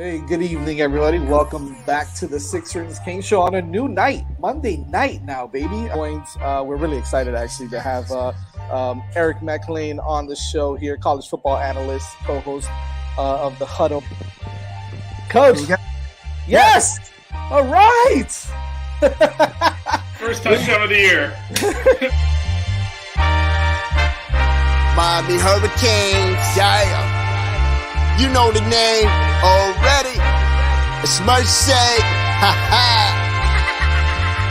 Hey, good evening, everybody. Welcome back to the Six Rings Kane Show on a new night, Monday night now, baby. We're really excited, actually, to have Eric McLean on the show here, college football analyst, co-host of the Huddle. Coach, yes! All right! First touchdown of the year. Miami Hurricanes, yeah. You know the name already. It's Mercy. Ha ha.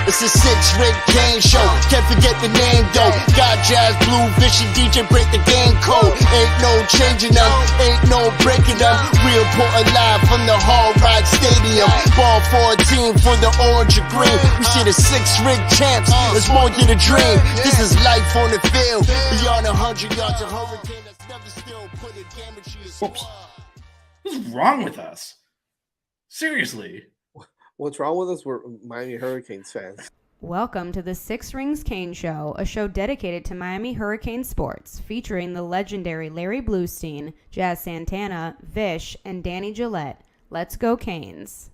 It's a six-ring Kane show. Can't forget the name though. Got Jazz, Blue, Vision, DJ, break the game code. Ain't no changing them, ain't no breaking them. We reporting live from the Hard Rock Stadium. Ball 14 for the orange and green. We see the six-ring champs. It's more than a dream. This is life on the field. Beyond 100 yards, a hurricane that's never still put a damage to your squad. What's wrong with us? Seriously. What's wrong with us? We're Miami Hurricanes fans. Welcome to the Six Rings Kane Show, a show dedicated to Miami Hurricane sports, featuring the legendary Larry Bluestein, Jazz Santana, Vish, and Danny Gillette. Let's go Canes.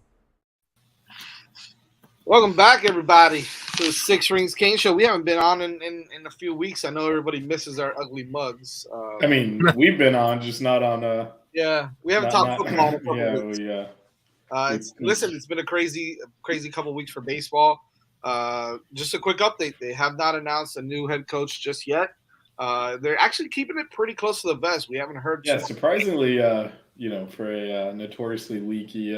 Welcome back, everybody, to the Six Rings Kane Show. We haven't been on in a few weeks. I know everybody misses our ugly mugs. I mean, we've been on, just not on... Yeah, we haven't talked football in a couple weeks. Yeah. It's been a crazy couple weeks for baseball. Just a quick update: they have not announced a new head coach just yet. They're actually keeping it pretty close to the vest. We haven't heard. Yeah, surprisingly, for a notoriously leaky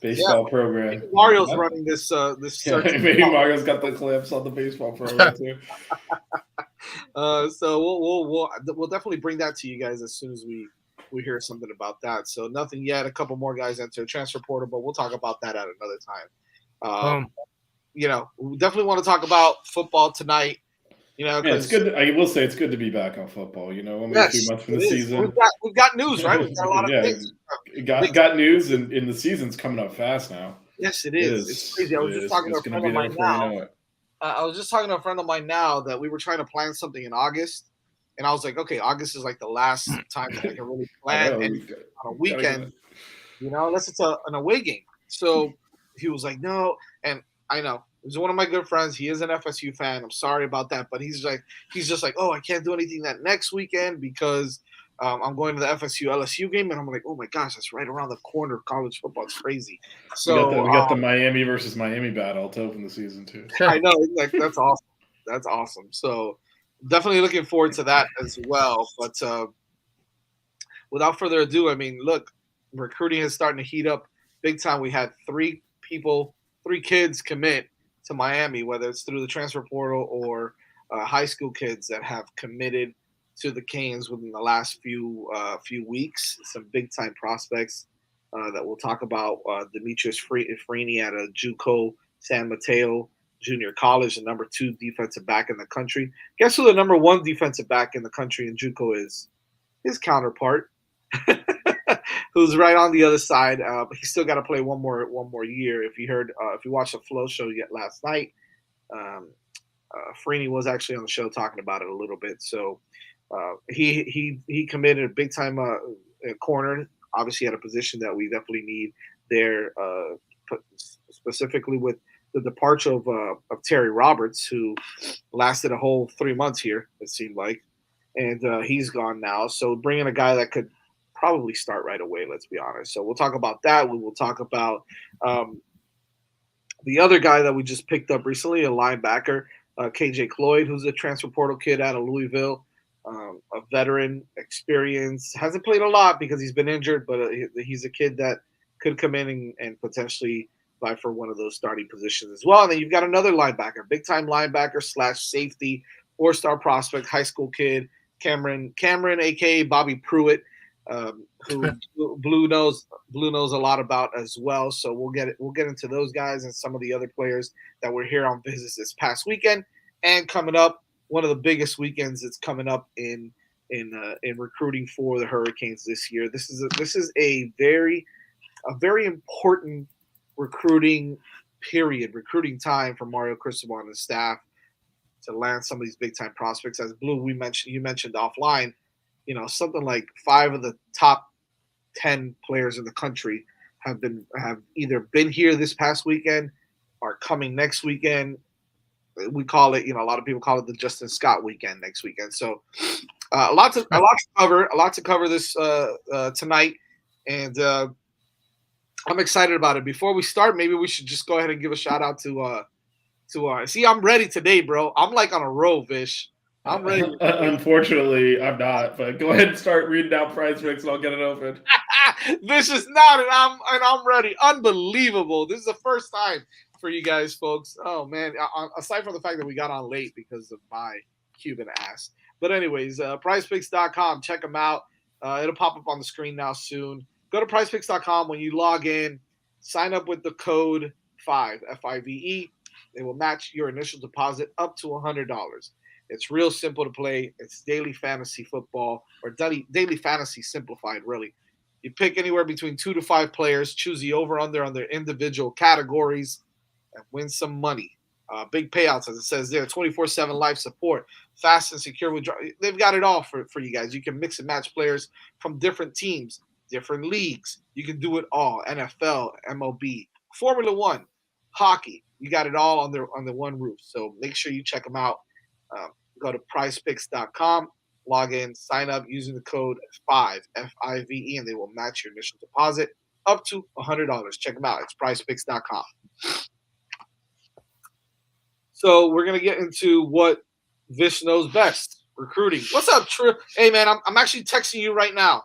baseball program. Maybe Mario's running this search. Maybe Mario's got the clips on the baseball program too. So we'll definitely bring that to you guys as soon as we hear something about that. So nothing yet. A couple more guys enter transfer portal, but we'll talk about that at another time. We definitely want to talk about football tonight. It's good. I will say it's good to be back on football. Only a few months from the season. We've got news, right? We've got a lot of things. Got news, and the season's coming up fast now. Yes, it is. It's crazy. I was just talking to a friend of mine now. I was just talking to a friend of mine now that we were trying to plan something in August. And I was like, okay, August is like the last time that I can really plan anything on a weekend, unless it's an away game. So he was like, no. And I know, he's one of my good friends. He is an FSU fan. I'm sorry about that. But he's just like, oh, I can't do anything that next weekend because I'm going to the FSU LSU game. And I'm like, oh my gosh, that's right around the corner of college football. It's crazy. So we got the Miami versus Miami battle to open the season too. I know. Like, that's awesome. That's awesome. So definitely looking forward to that as well. But without further ado, I mean, look, recruiting is starting to heat up big time. We had three kids commit to Miami, whether it's through the transfer portal or high school kids that have committed to the Canes within the last few weeks. Some big time prospects that we'll talk about. Demetrius Freeney at a JUCO San Mateo Junior College, the number 2 defensive back in the country. Guess who the number 1 defensive back in the country in JUCO is? His counterpart, who's right on the other side. He's still got to play one more year. If you watched the Flow show yet last night, Freeney was actually on the show talking about it a little bit. So he committed a big time corner. Obviously, at a position that we definitely need there, specifically with the departure of Terry Roberts, who lasted a whole 3 months here, it seemed like, and he's gone now. So bringing a guy that could probably start right away, let's be honest. So we'll talk about that. We will talk about the other guy that we just picked up recently, a linebacker, KJ Cloyd, who's a transfer portal kid out of Louisville, a veteran experience. Hasn't played a lot because he's been injured, but he's a kid that could come in and potentially vie for one of those starting positions as well. And then you've got another linebacker, big-time linebacker / safety, 4-star prospect, high school kid, Cameron, a.k.a. Bobby Pruitt, who Blue knows a lot about as well. So we'll get into those guys and some of the other players that were here on visits this past weekend. And coming up, one of the biggest weekends that's coming up in recruiting for the Hurricanes this year. This is a very important recruiting time for Mario Cristobal and his staff to land some of these big time prospects. As Blue, you mentioned offline, something like 5 of the top 10 players in the country have either been here this past weekend or coming next weekend. We call it, a lot of people call it the Justin Scott weekend next weekend. So a lot to cover this tonight, and I'm excited about it. Before we start, maybe we should just go ahead and give a shout out to see, I'm ready today, bro. I'm like on a roll, Vish. I'm ready. Unfortunately, I'm not. But go ahead and start reading out prize picks, and I'll get it open. This is not, and I'm ready. Unbelievable. This is the first time for you guys, folks. Oh man! Aside from the fact that we got on late because of my Cuban ass, but anyways, PrizePicks.com. Check them out. It'll pop up on the screen now soon. Go to PrizePicks.com. When you log in, sign up with the code 5 FIVE. They will match your initial deposit up to $100. It's real simple to play. It's daily fantasy football, or daily fantasy simplified, really. You pick anywhere between 2 to 5 players, choose the over-under on their individual categories, and win some money. Big payouts, as it says there, 24/7 live support, fast and secure withdrawal. They've got it all for you guys. You can mix and match players from different teams, different leagues. You can do it all. NFL, MLB, Formula One, hockey. You got it all on the one roof. So make sure you check them out. Go to prizepicks.com, log in, sign up using the code 5 FIVE, and they will match your initial deposit up to $100. Check them out. It's prizepicks.com. So we're gonna get into what Vish knows best: recruiting. What's up, Trip? Hey man, I'm actually texting you right now.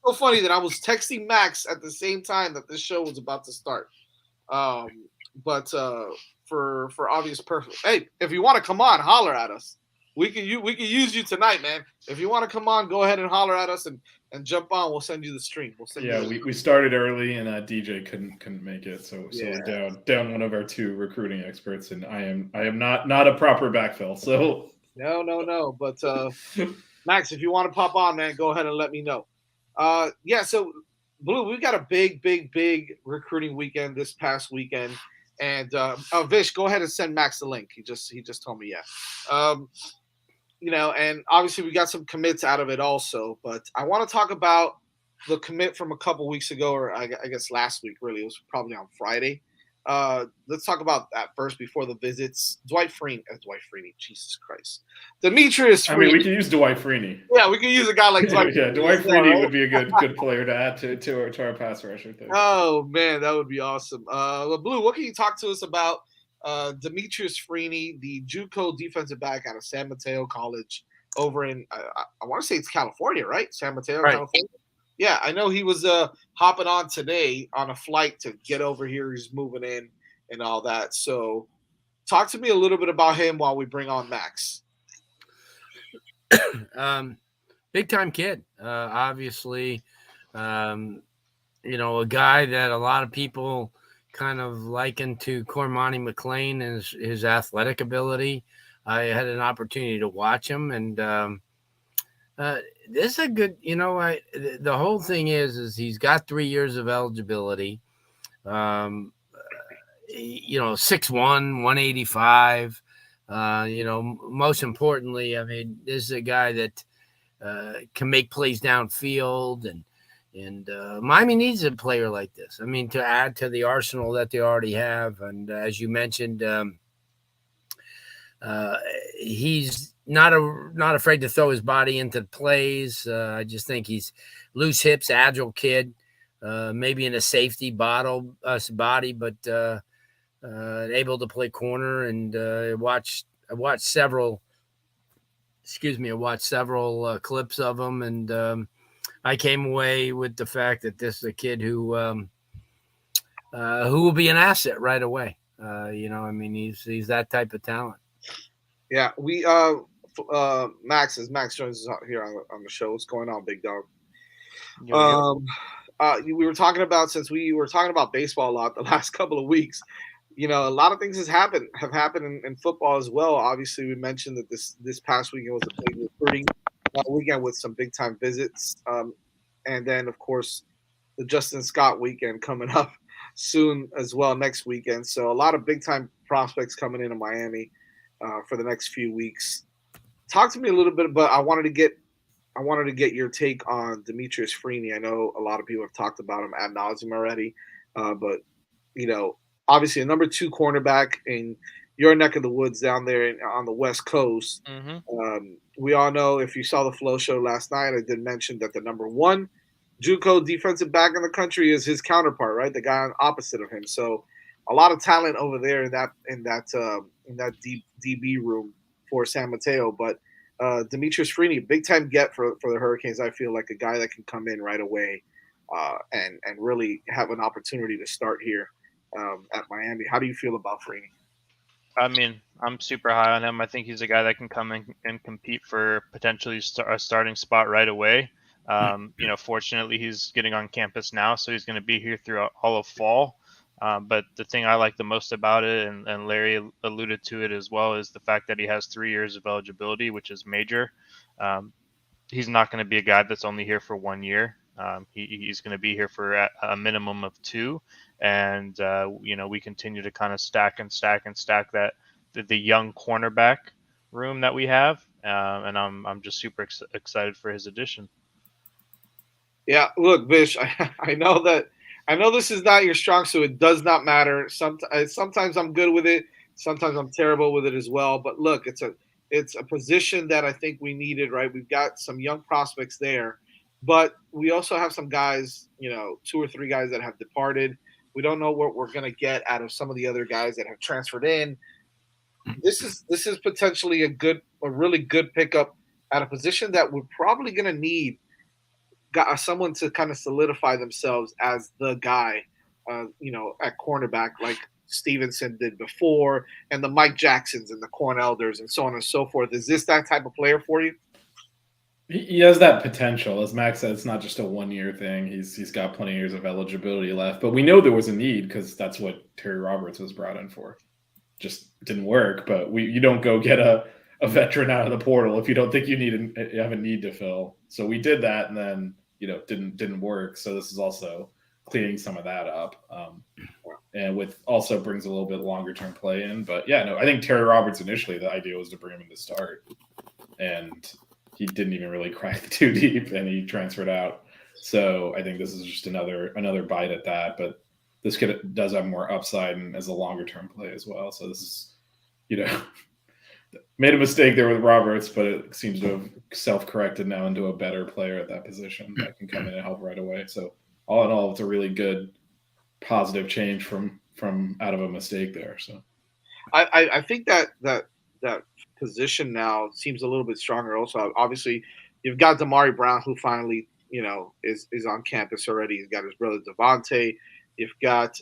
So funny that I was texting Max at the same time that this show was about to start. But for obvious purpose, hey, if you want to come on, holler at us. We can use you tonight, man. If you want to come on, go ahead and holler at us and jump on. We'll send you the stream. We started early and DJ couldn't make it, so we're down one of our 2 recruiting experts, and I am not a proper backfill. So no. But Max, if you want to pop on, man, go ahead and let me know. So Blue, we've got a big recruiting weekend this past weekend. And Vish, go ahead and send Max the link. He just told me, yeah. And obviously we got some commits out of it also. But I want to talk about the commit from a couple weeks ago, or I guess last week. Really, it was probably on Friday. Let's talk about that first before the visits. Dwight Freeney, Jesus Christ. Demetrius Freeney. I mean, we can use Dwight Freeney. Yeah, we can use a guy like Dwight. Yeah, Dwight Freeney would be a good player to add to our pass rush right there. Oh man, that would be awesome. Blue, what can you talk to us about Demetrius Freeney, the JUCO defensive back out of San Mateo College over in I want to say it's California, right? San Mateo, right. California. Yeah, I know he was hopping on today on a flight to get over here. He's moving in and all that. So talk to me a little bit about him while we bring on Max. Big time kid. Obviously, a guy that a lot of people kind of liken to Cormani McLean is his athletic ability. I had an opportunity to watch him, and this is a good, the whole thing is he's got 3 years of eligibility. 6'1", 185. Most importantly, I mean, this is a guy that can make plays downfield, and Miami needs a player like this. I mean, to add to the arsenal that they already have. And as you mentioned, he's not afraid to throw his body into plays. I just think he's loose hips, agile kid, maybe in a safety body, but able to play corner. And I watched several clips of him, and I came away with the fact that this is a kid who will be an asset right away. He's that type of talent. Yeah, we Max joins us out here on the show. What's going on, big dog? We were talking about, since we were talking about baseball a lot the last couple of weeks, a lot of things have happened in football as well. Obviously, we mentioned that this past weekend was a big recruiting weekend with some big time visits, and then of course the Justin Scott weekend coming up soon as well next weekend. So a lot of big time prospects coming into Miami for the next few weeks. Talk to me a little bit about. I wanted to get I wanted to get your take on Demetrius Freeney. I know a lot of people have talked about him ad nauseum already, but you know, obviously a number 2 cornerback in your neck of the woods down there on the West Coast. Hmm. We all know, if you saw the Flow show last night, I did mention that the number 1 JUCO defensive back in the country is his counterpart, right? The guy opposite of him. So a lot of talent over there in that DB room for San Mateo. But Demetrius Freeney, big time get for the Hurricanes. I feel like a guy that can come in right away and really have an opportunity to start here at Miami. How do you feel about Freeney? I mean, I'm super high on him. I think he's a guy that can come in and compete for potentially a starting spot right away. Fortunately, he's getting on campus now, so he's going to be here throughout all of fall. But the thing I like the most about it, and Larry alluded to it as well, is the fact that he has 3 years of eligibility, which is major. He's not going to be a guy that's only here for 1 year. He's going to be here for a minimum of 2. And, we continue to kind of stack that the young cornerback room that we have. And I'm just super excited for his addition. Yeah, look, Vish, I know this is not your strong suit. It does not matter. Sometimes I'm good with it. Sometimes I'm terrible with it as well. But look, it's a position that I think we needed, right? We've got some young prospects there, but we also have some guys, 2 or 3 guys that have departed. We don't know what we're going to get out of some of the other guys that have transferred in. This is potentially a really good pickup at a position that we're probably going to need someone to kind of solidify themselves as the guy, at cornerback, like Stevenson did before, and the Mike Jacksons and the Corn Elders and so on and so forth. Is this that type of player for you? He has that potential. As Max said, it's not just a 1-year thing. He's got plenty of years of eligibility left. But we know there was a need because that's what Terry Roberts was brought in for. Just didn't work. But you don't go get a veteran out of the portal if you don't think you have a need to fill. So we did that, and then didn't work. So this is also cleaning some of that up, and with also brings a little bit longer term play in. But yeah, no, I think Terry Roberts initially the idea was to bring him in to start, and he didn't even really crack the 2 deep, and he transferred out. So I think this is just another bite at that. But this kid does have more upside and as a longer term play as well. So this is, made a mistake there with Roberts, but it seems to have self-corrected now into a better player at that position that can come in and help right away. So all in all, it's a really good positive change from out of a mistake there. So I think that position now seems a little bit stronger. Also, obviously, you've got Damari Brown, who finally is on campus already. He's got his brother Devontae. You've got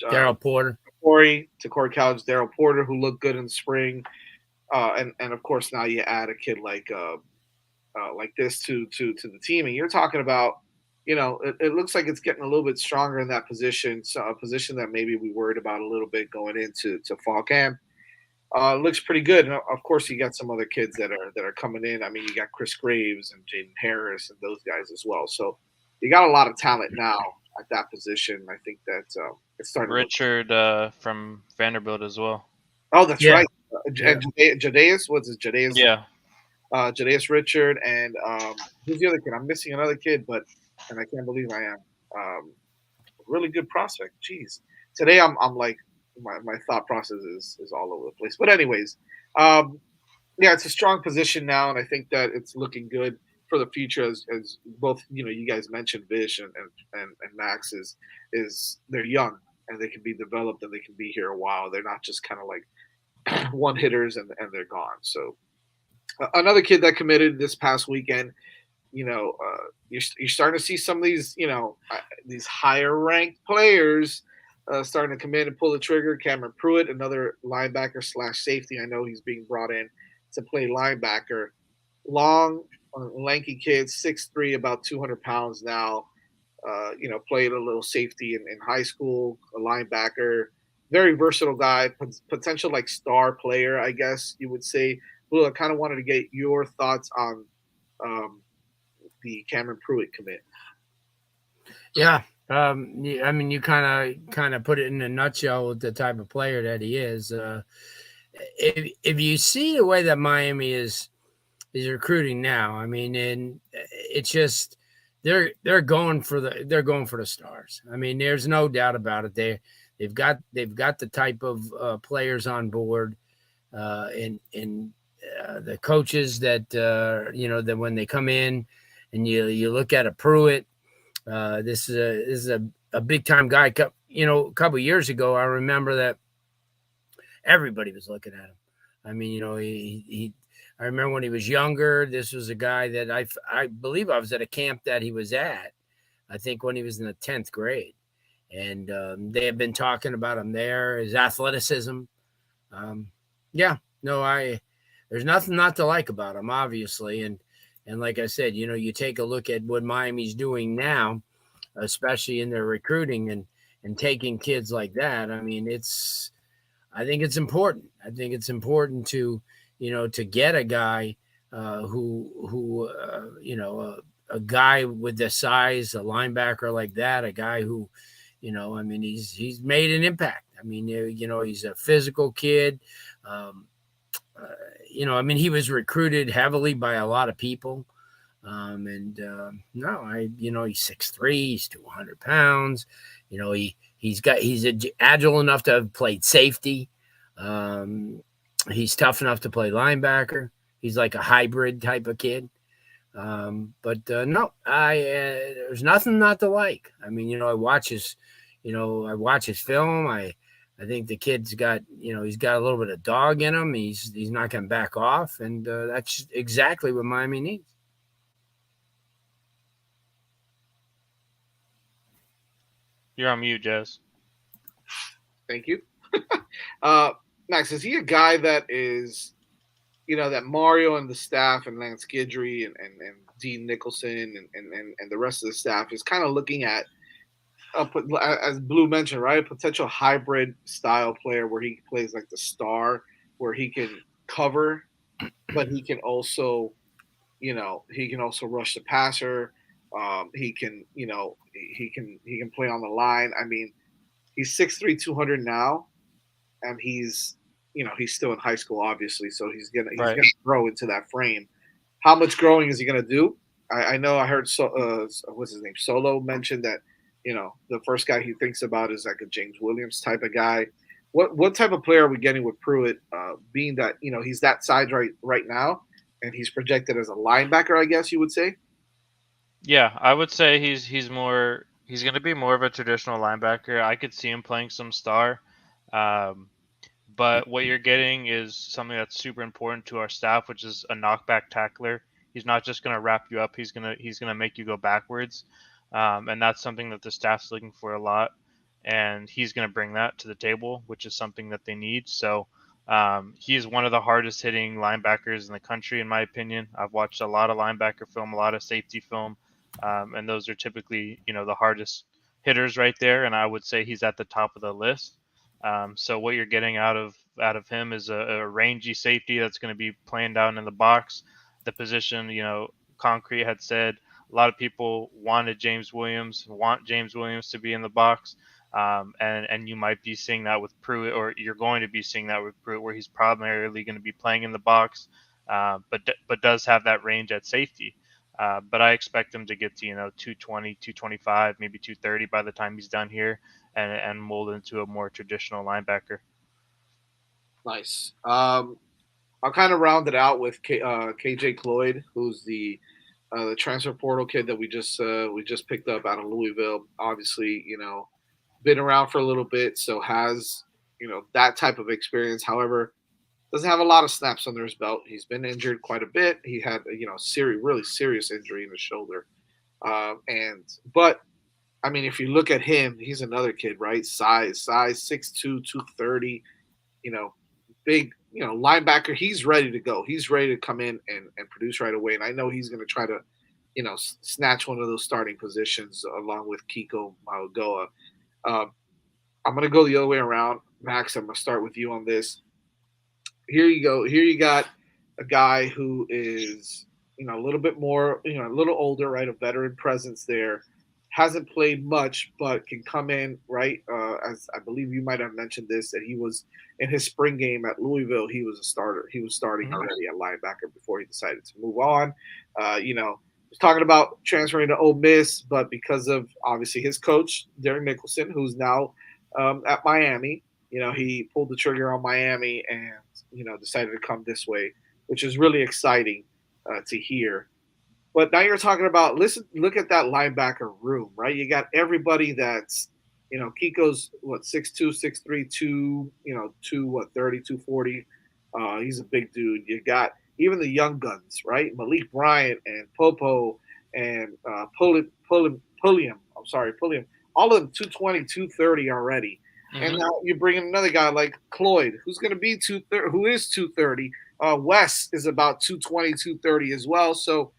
Daryl Porter. To Corey College, Daryl Porter, who looked good in the spring, and of course now you add a kid like this to the team, and you're talking about, it looks like it's getting a little bit stronger in that position. So a position that maybe we worried about a little bit going into fall camp. Looks pretty good, and of course you got some other kids that are coming in. I mean, you got Chris Graves and Jaden Harris and those guys as well. So you got a lot of talent now at that position. I think that it's starting. Richard from Vanderbilt as well. Oh, that's right. Yeah. Jadeus, what's his Jadeus? Yeah. Jadeus Richard, and who's the other kid? I'm missing another kid, and I can't believe I am. Really good prospect. Jeez. Today I'm like my thought process is all over the place. But anyways, it's a strong position now, and I think that it's looking good for the future, as both you guys mentioned, Vish and Max, is they're young and they can be developed and they can be here a while. They're not just kind of like one hitters and they're gone. So another kid that committed this past weekend, you're starting to see some of these these higher ranked players starting to come in and pull the trigger. Cameron Pruitt, another linebacker / safety. I know he's being brought in to play linebacker. Long, lanky kid, 6'3", about 200 pounds now. Played a little safety in high school, a linebacker. Very versatile guy, potential like star player, I guess you would say. Well, I kind of wanted to get your thoughts on the Cameron Pruitt commit. Yeah. I mean, you kind of put it in a nutshell with the type of player that he is. If you see the way that Miami is He's recruiting now. I mean, and it's just they're going for the stars. I mean, there's no doubt about it. They've got the type of players on board, and the coaches that that when they come in, and you look at a Pruitt. This is a big time guy. A couple of years ago, I remember that everybody was looking at him. I mean, he I remember when he was younger. This was a guy that I believe I was at a camp that he was at. I think when he was in the 10th grade, and they have been talking about him there. His athleticism. Um, yeah, no, I there's nothing not to like about him, obviously, and like I said, you take a look at what Miami's doing now, especially in their recruiting and taking kids like that. I mean, I think it's important. I think it's important to get a guy who a guy with the size, a linebacker like that, a guy who, I mean, he's made an impact. I mean, he's a physical kid. Um, I mean, he was recruited heavily by a lot of people. And no, he's 6'3", he's 200 pounds. He's agile enough to have played safety. Um, he's tough enough to play linebacker. He's like a hybrid type of kid. But no, there's nothing not to like. I mean, I watch his film. I think the kid's got, he's got a little bit of dog in him. He's not going to back off, and that's exactly what Miami needs. You're on mute, Jez. Thank you. Max, is he a guy that is, that Mario and the staff and Lance Guidry and Dean Nicholson and the rest of the staff is kind of looking at, as Blue mentioned, right, a potential hybrid style player where he plays like the star, where he can cover, but he can also, rush the passer. He can, he can play on the line. I mean, he's 6'3", 200 now, and he's still in high school, obviously, so he's gonna grow into that frame. How much growing is he gonna do? I know I heard what's his name, Solo, mentioned that the first guy he thinks about is like a James Williams type of guy. What type of player are we getting with Pruitt? Being that he's that size right now, and he's projected as a linebacker, I guess you would say. Yeah, I would say he's going to be more of a traditional linebacker. I could see him playing some star. Um, but what you're getting is something that's super important to our staff, which is a knockback tackler. He's not just going to wrap you up. He's gonna make you go backwards, and that's something that the staff's looking for a lot. And he's going to bring that to the table, which is something that they need. So he's one of the hardest hitting linebackers in the country, in my opinion. I've watched a lot of linebacker film, a lot of safety film, and those are typically the hardest hitters right there. And I would say he's at the top of the list. So what you're getting out of him is a rangy safety that's going to be playing down in the box. The position, Concrete had said a lot of people want James Williams to be in the box. And you might be seeing that with Pruitt, or you're going to be seeing that with Pruitt, where he's primarily going to be playing in the box, but does have that range at safety. But I expect him to get to 220, 225, maybe 230 by the time he's done here, and mold into a more traditional linebacker. Nice. I'll kind of round it out with KJ Cloyd, who's the transfer portal kid that we just picked up out of Louisville. Obviously, been around for a little bit, so has that type of experience. However, doesn't have a lot of snaps under his belt. He's been injured quite a bit. He had really serious injury in the shoulder, but I mean, if you look at him, he's another kid, right? Size 6'2", 230, big, linebacker. He's ready to go. He's ready to come in and produce right away. And I know he's going to try to, snatch one of those starting positions along with Kiko Maugoa. I'm going to go the other way around. Max, I'm going to start with you on this. Here you go. Here you got a guy who is, a little bit more, a little older, right? A veteran presence there. hasn't played much, but can come in, right? As I believe you might have mentioned this, that he was in his spring game at Louisville. He was a starter. He was starting already at linebacker before he decided to move on. Was talking about transferring to Ole Miss, but because of obviously his coach, Derek Nicholson, who's now at Miami, he pulled the trigger on Miami and, decided to come this way, which is really exciting to hear. But now you're talking about look at that linebacker room, right? You got everybody that's, Kiko's what 6'2", 6'3", 2, 230, 240. He's a big dude. You got even the young guns, right? Malik Bryant and Popo and Pulliam. Pulliam. All of them 220, 230 already. Mm-hmm. And now you bring in another guy like Cloyd, who's going to be 230, who is 230. Wes is about 220, 230 as well. So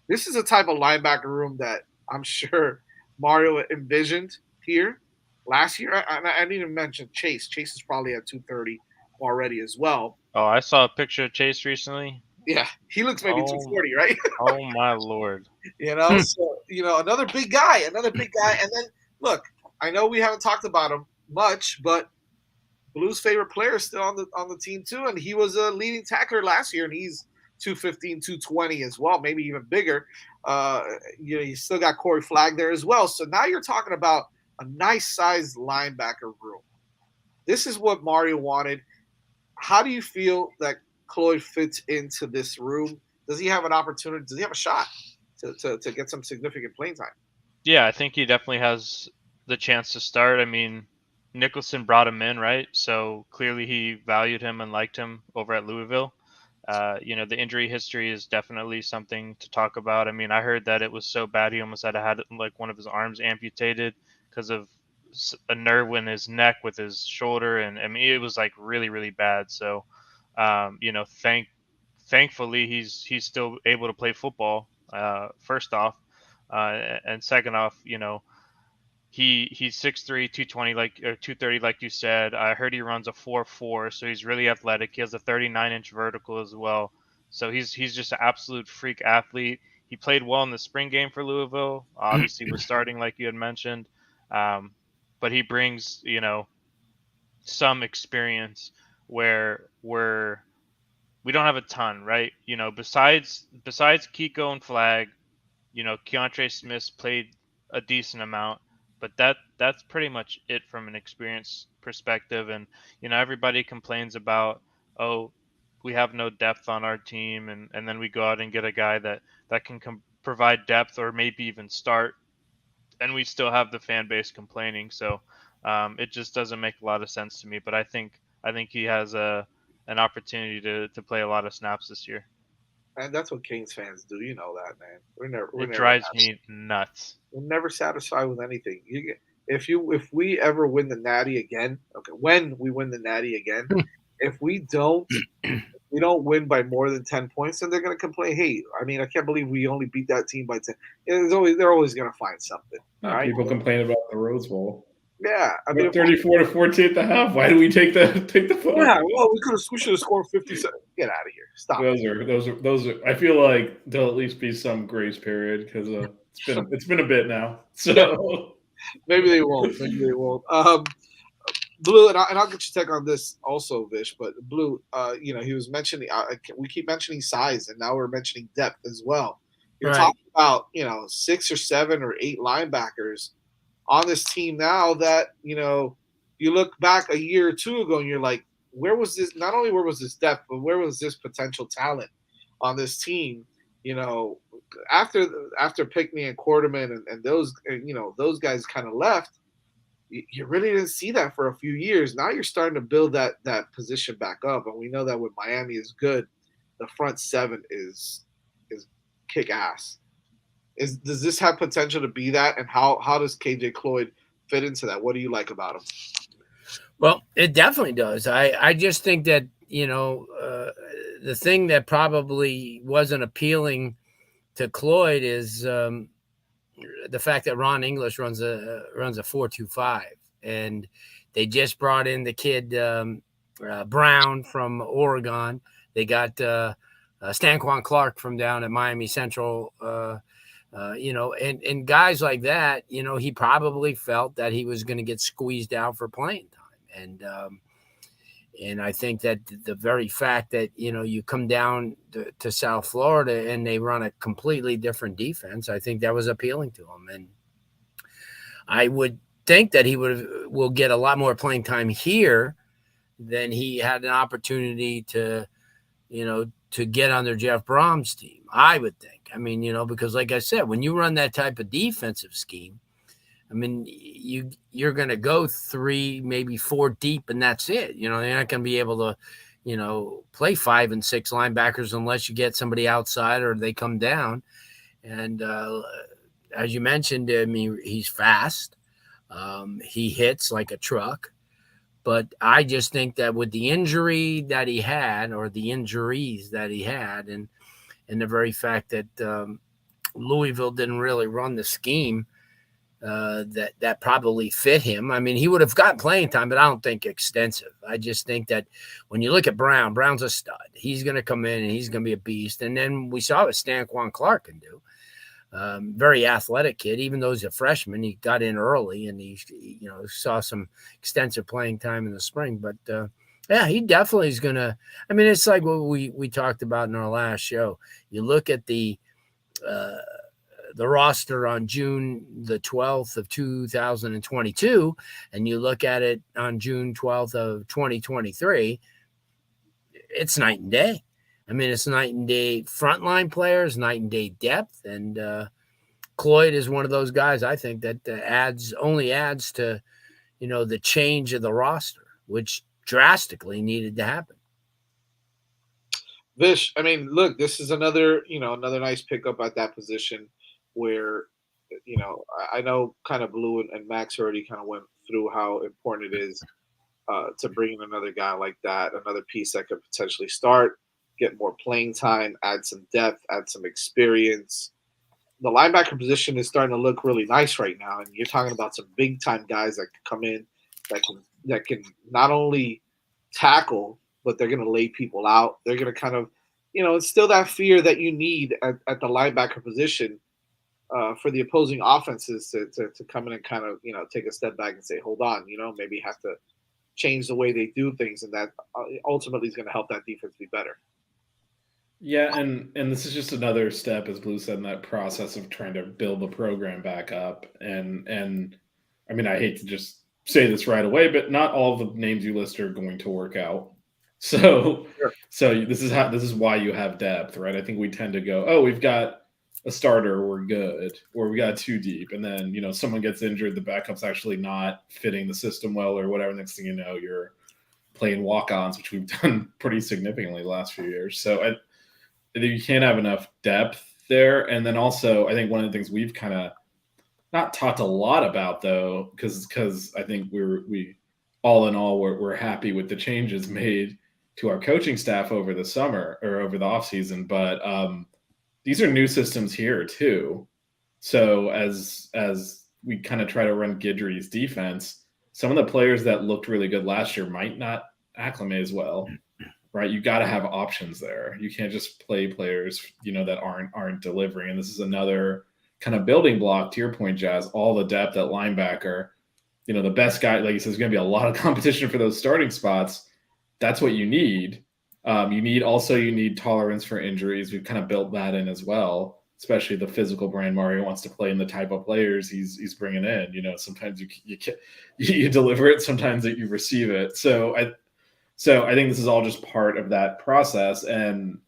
this is a type of linebacker room that I'm sure Mario envisioned here last year. I didn't even mention Chase. Chase is probably at 230 already as well. Oh, I saw a picture of Chase recently. Yeah, he looks maybe 240, right? Oh my Lord! So another big guy, and then look, I know we haven't talked about him much, but Blue's favorite player is still on the team too, and he was a leading tackler last year, and he's 215, 220 as well, maybe even bigger. You still got Corey Flagg there as well. So now you're talking about a nice sized linebacker room. This is what Mario wanted. How do you feel that Cloyd fits into this room? Does he have an opportunity? Does he have a shot to get some significant playing time? Yeah, I think he definitely has the chance to start. I mean, Nicholson brought him in, right? So clearly he valued him and liked him over at Louisville. The injury history is definitely something to talk about. I mean, I heard that it was so bad he almost had like one of his arms amputated because of a nerve in his neck with his shoulder, and I mean it was like really, really bad. So, thankfully he's still able to play football. First off, and second off, he's 6'3", 220 or 230 like you said. I heard he runs a 4.4, so he's really athletic. He has a 39-inch vertical as well. So he's just an absolute freak athlete. He played well in the spring game for Louisville. Obviously was starting like you had mentioned. But he brings, some experience where we don't have a ton, right? Besides Kiko and Flagg, Keontre Smith played a decent amount, but that's pretty much it from an experience perspective. And everybody complains about, oh, we have no depth on our team, and then we go out and get a guy that can provide depth or maybe even start, and we still have the fan base complaining. So it just doesn't make a lot of sense to me. But I think he has an opportunity to play a lot of snaps this year. And that's what Kings fans do. You know that, man. It drives me nuts. We're never satisfied with anything. If we ever win the Natty again, okay, when we win the Natty again, if we don't win by more than 10 points, then they're going to complain. Hey, I mean, I can't believe we only beat that team by 10. They're always going to find something. Right? People complain about the Rose Bowl. Yeah, I mean, 34-14 at the half. Why do we take the foot? Yeah, well, we should have scored 57. Get out of here. Stop. Those are. I feel like there'll at least be some grace period because it's been a bit now. So maybe they won't. Blue, and I'll get your take on this also, Vish. But Blue, he was mentioning. We keep mentioning size, and now we're mentioning depth as well. You're talking about 6 or 7 or 8 linebackers on this team now that you look back a year or two ago and you're like, where was this? Not only where was this depth, but where was this potential talent on this team? After Pickney and Quarterman and those guys kind of left, you really didn't see that for a few years. Now you're starting to build that position back up, and we know that when Miami is good, the front 7 is kick ass. Does this have potential to be that, and how does KJ Cloyd fit into that? What do you like about him? Well, it definitely does. I just think that the thing that probably wasn't appealing to Cloyd is the fact that Ron English runs a 4.25, and they just brought in the kid Brown from Oregon. They got Stanquan Clark from down at Miami Central. and guys like that, he probably felt that he was going to get squeezed out for playing time. And I think that the very fact that, you come down to South Florida and they run a completely different defense, I think that was appealing to him. And I would think that he will get a lot more playing time here than he had an opportunity to get under Jeff Brom's team, I would think. I mean, because like I said, when you run that type of defensive scheme, I mean, you're going to go 3, maybe 4 deep, and that's it. They're not going to be able to, play 5 and 6 linebackers unless you get somebody outside or they come down. And as you mentioned, I mean, he's fast. He hits like a truck. But I just think that with the injury that he had, or the injuries that he had, and the very fact that Louisville didn't really run the scheme that probably fit him. I mean, he would have got playing time, but I don't think extensive. I just think that when you look at Brown's a stud. He's going to come in and he's going to be a beast. And then we saw what Stanquan Clark can do. Very athletic kid, even though he's a freshman. He got in early and he saw some extensive playing time in the spring. But yeah, he definitely is going to. I mean, it's like what we talked about in our last show. You look at the roster on June the 12th of 2022, and you look at it on June 12th of 2023, it's night and day. I mean, it's night and day frontline players, night and day depth. And Cloyd is one of those guys, I think, that only adds to, the change of the roster, which drastically needed to happen. Vish, I mean, look, this is another nice pickup at that position where, I know kind of Blue and Max already kind of went through how important it is to bring in another guy like that, another piece that could potentially start, get more playing time, add some depth, add some experience. The linebacker position is starting to look really nice right now, and you're talking about some big time guys that can come in that can not only tackle, but they're going to lay people out. They're going to kind of, instill that fear that you need at the linebacker position for the opposing offenses to come in and kind of, take a step back and say, hold on, maybe have to change the way they do things, and that ultimately is going to help that defense be better. Yeah, and this is just another step, as Blue said, in that process of trying to build the program back up. And I mean, I hate to just say this right away, but not all the names you list are going to work out. So, Sure. So this is why you have depth, right? I think we tend to go, oh, we've got a starter, we're good, or we got 2 deep, and then someone gets injured, the backup's actually not fitting the system well, or whatever. Next thing you know, you're playing walk-ons, which we've done pretty significantly the last few years. So you can't have enough depth there. And then also, I think one of the things we've kind of not talked a lot about, though, because I think we all in all, we're happy with the changes made to our coaching staff over the summer or over the off season. But these are new systems here too. So as we kind of try to run Guidry's defense, some of the players that looked really good last year might not acclimate as well. Right, you got to have options there. You can't just play players, that aren't delivering. And this is another kind of building block to your point, Jazz. All the depth at linebacker, the best guy, like you said, there's going to be a lot of competition for those starting spots. That's what you need. You need tolerance for injuries. We've kind of built that in as well, especially the physical brand Mario wants to play and the type of players he's bringing in. Sometimes you deliver it, sometimes you receive it. So I think this is all just part of that process. And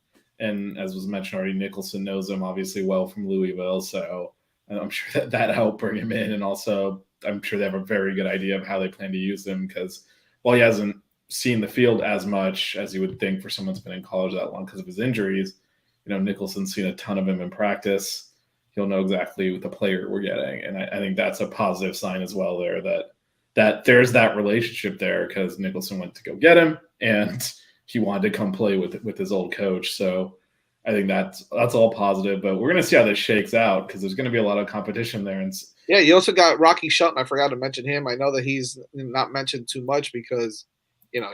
as was mentioned already, Nicholson knows him obviously well from Louisville. So I'm sure that helped bring him in. And also, I'm sure they have a very good idea of how they plan to use him, because while he hasn't seen the field as much as you would think for someone who's been in college that long because of his injuries, Nicholson's seen a ton of him in practice. He'll know exactly the player we're getting. And I think that's a positive sign as well there, that there's that relationship there, because Nicholson went to go get him and he wanted to come play with his old coach. So I think that's all positive, but we're going to see how this shakes out, because there's going to be a lot of competition there. And you also got Rocky Shelton. I forgot to mention him. I know that he's not mentioned too much because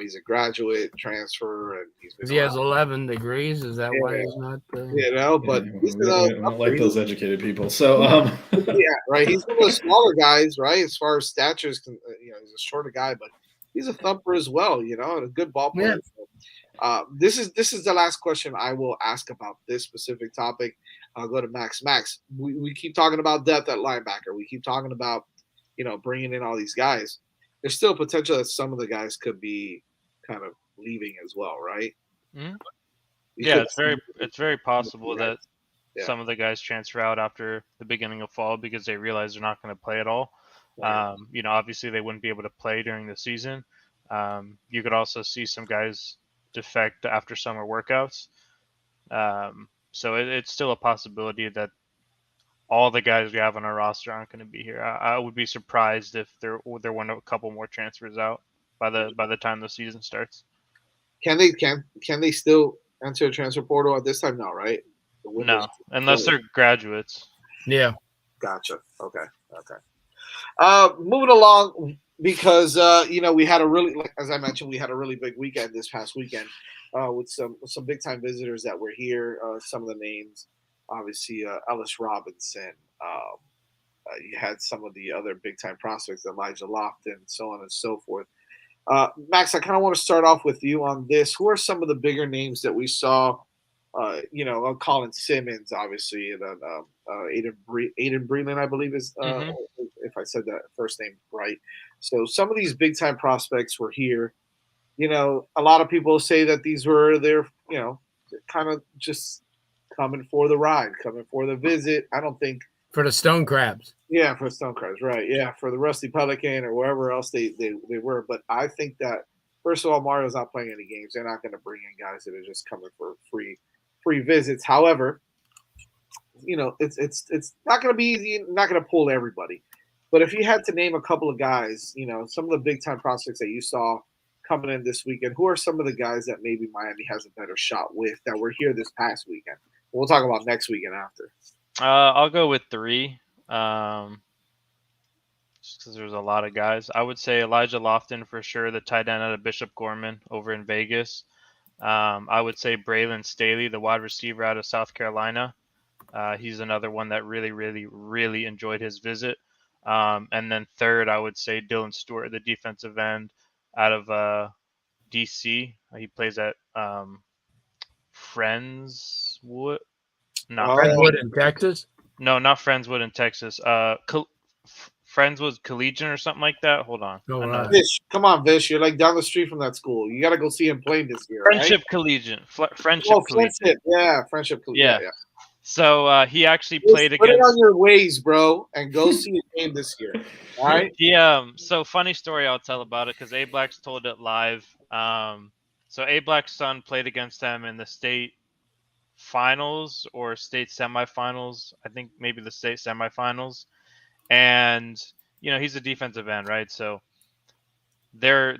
he's a graduate transfer, and he's been He has around, 11 degrees. Is that why he's not? but Yeah, he's we don't like those he's, educated people. So, yeah, right. He's one of the smaller guys, right? As far as stature is, he's a shorter guy, but he's a thumper as well, and a good ball player. Yeah. So, this is the last question I will ask about this specific topic. I'll go to Max. Max, we keep talking about depth at linebacker. We keep talking about, bringing in all these guys. There's still potential that some of the guys could be kind of leaving as well, right? Mhm. You Yeah, could- it's very possible that Yeah. some of the guys transfer out after the beginning of fall because they realize they're not going to play at all. Right. Obviously they wouldn't be able to play during the season. You could also see some guys defect after summer workouts. So it's still a possibility that all the guys we have on our roster aren't going to be here. I would be surprised if there weren't a couple more transfers out by the time the season starts. Can they still enter a transfer portal at this time? No, right? The window's No, unless they're graduates. Yeah. Gotcha. Okay. Moving along because we had a really, like, as I mentioned, we had a really big weekend this past weekend with some big time visitors that were here. Some of the names, obviously, Ellis Robinson. You had some of the other big time prospects, Elijah Lofton, so on and so forth. Max, I kind of want to start off with you on this. Who are some of the bigger names that we saw? Colin Simmons, obviously, and then Aiden Breland, I believe is if I said that first name right. So some of these big time prospects were here. A lot of people say that these were their, kind of just coming for the ride, coming for the visit. I don't think For the Stone Crabs. yeah, for Stonecrest, right? Yeah, for the Rusty Pelican or wherever else they were. But I think that first of all, Mario's not playing any games. They're not going to bring in guys that are just coming for free visits. However, it's not going to be easy. Not going to pull everybody. But if you had to name a couple of guys, some of the big time prospects that you saw coming in this weekend, who are some of the guys that maybe Miami has a better shot with that were here this past weekend? We'll talk about next weekend after. I'll go with 3. Just because there's a lot of guys. I would say Elijah Lofton for sure, the tight end out of Bishop Gorman over in Vegas. I would say Braylon Staley, the wide receiver out of South Carolina. He's another one that really, really, really enjoyed his visit. And then third, I would say Dylan Stewart, the defensive end out of DC. He plays at Friendswood. Not Redwood in Texas. No, not Friendswood in Texas. Friendswood Collegiate or something like that. Hold on. Oh, I know. right. Vish, come on, Vish. You're like down the street from that school. You got to go see him playing this year. Friendship right? Collegiate. Friendship Oh, Collegiate. Friendship. Yeah, Friendship Collegiate. Yeah. Yeah. So he actually Just played put it against. on your ways, bro, and go see a game this year. All right. So funny story I'll tell about it because A Black's told it live. So A Black's son played against them in the state finals or state semifinals. I think maybe the state semifinals. And he's a defensive end, right? So they're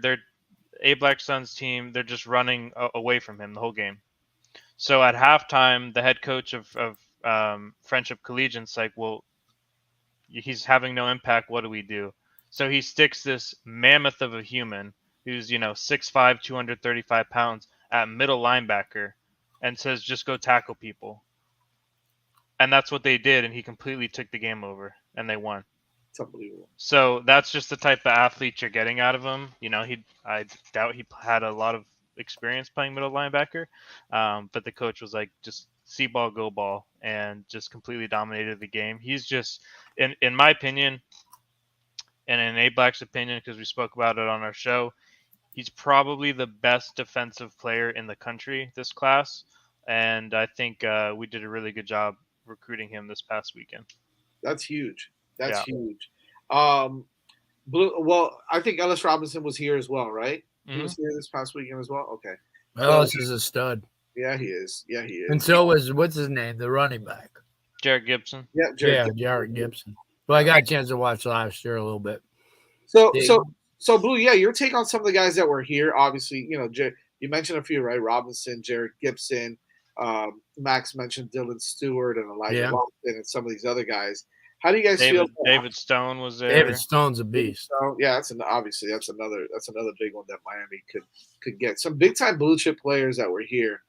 A Black Sun's team, they're just running away from him the whole game. So at halftime, the head coach of Friendship Collegiate's like, well, he's having no impact. What do we do? So he sticks this mammoth of a human who's 6'5", 235 pounds at middle linebacker and says, just go tackle people. And that's what they did, and he completely took the game over, and they won. It's unbelievable. So that's just the type of athlete you're getting out of him. I doubt he had a lot of experience playing middle linebacker, but the coach was like, just see ball, go ball, and just completely dominated the game. He's just, in my opinion, and in A Black's opinion, because we spoke about it on our show, he's probably the best defensive player in the country this class, and I think we did a really good job recruiting him this past weekend. That's huge. That's Yeah. huge. Well, I think Ellis Robinson was here as well, right? He was here this past weekend as well. Okay. Ellis is a stud. Yeah, he is. Yeah, he is. And so was, what's his name? The running back. Jared Gibson. Yeah, Jared. Jared Gibson. Well, I got a chance to watch last year a little bit. So, Yeah. so Blue, yeah, your take on some of the guys that were here. Obviously, you mentioned a few, right? Robinson, Jared Gibson, Max mentioned Dylan Stewart and Elijah Lofton and some of these other guys. How do you guys feel? David Stone was there. David Stone's a beast. So, yeah, obviously that's another big one that Miami could get. Some big time blue chip players that were here.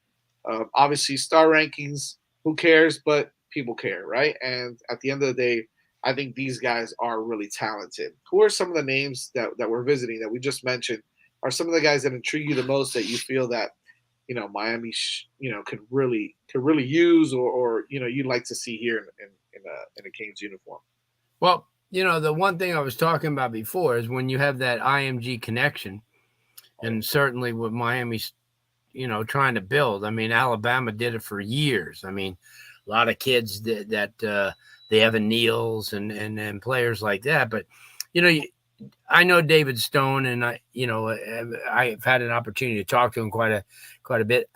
Obviously, star rankings. Who cares? But people care, right? And at the end of the day, I think these guys are really talented. Who are some of the names that we're visiting that we just mentioned? Are some of the guys that intrigue you the most that you feel that Miami could really use or you'd like to see here in a Kings uniform? Well, the one thing I was talking about before is when you have that IMG connection, and certainly what Miami's trying to build. I mean, Alabama did it for years. I mean, a lot of kids that they Evan Neals and players like that. But I know David Stone, and I've had an opportunity to talk to him quite a bit.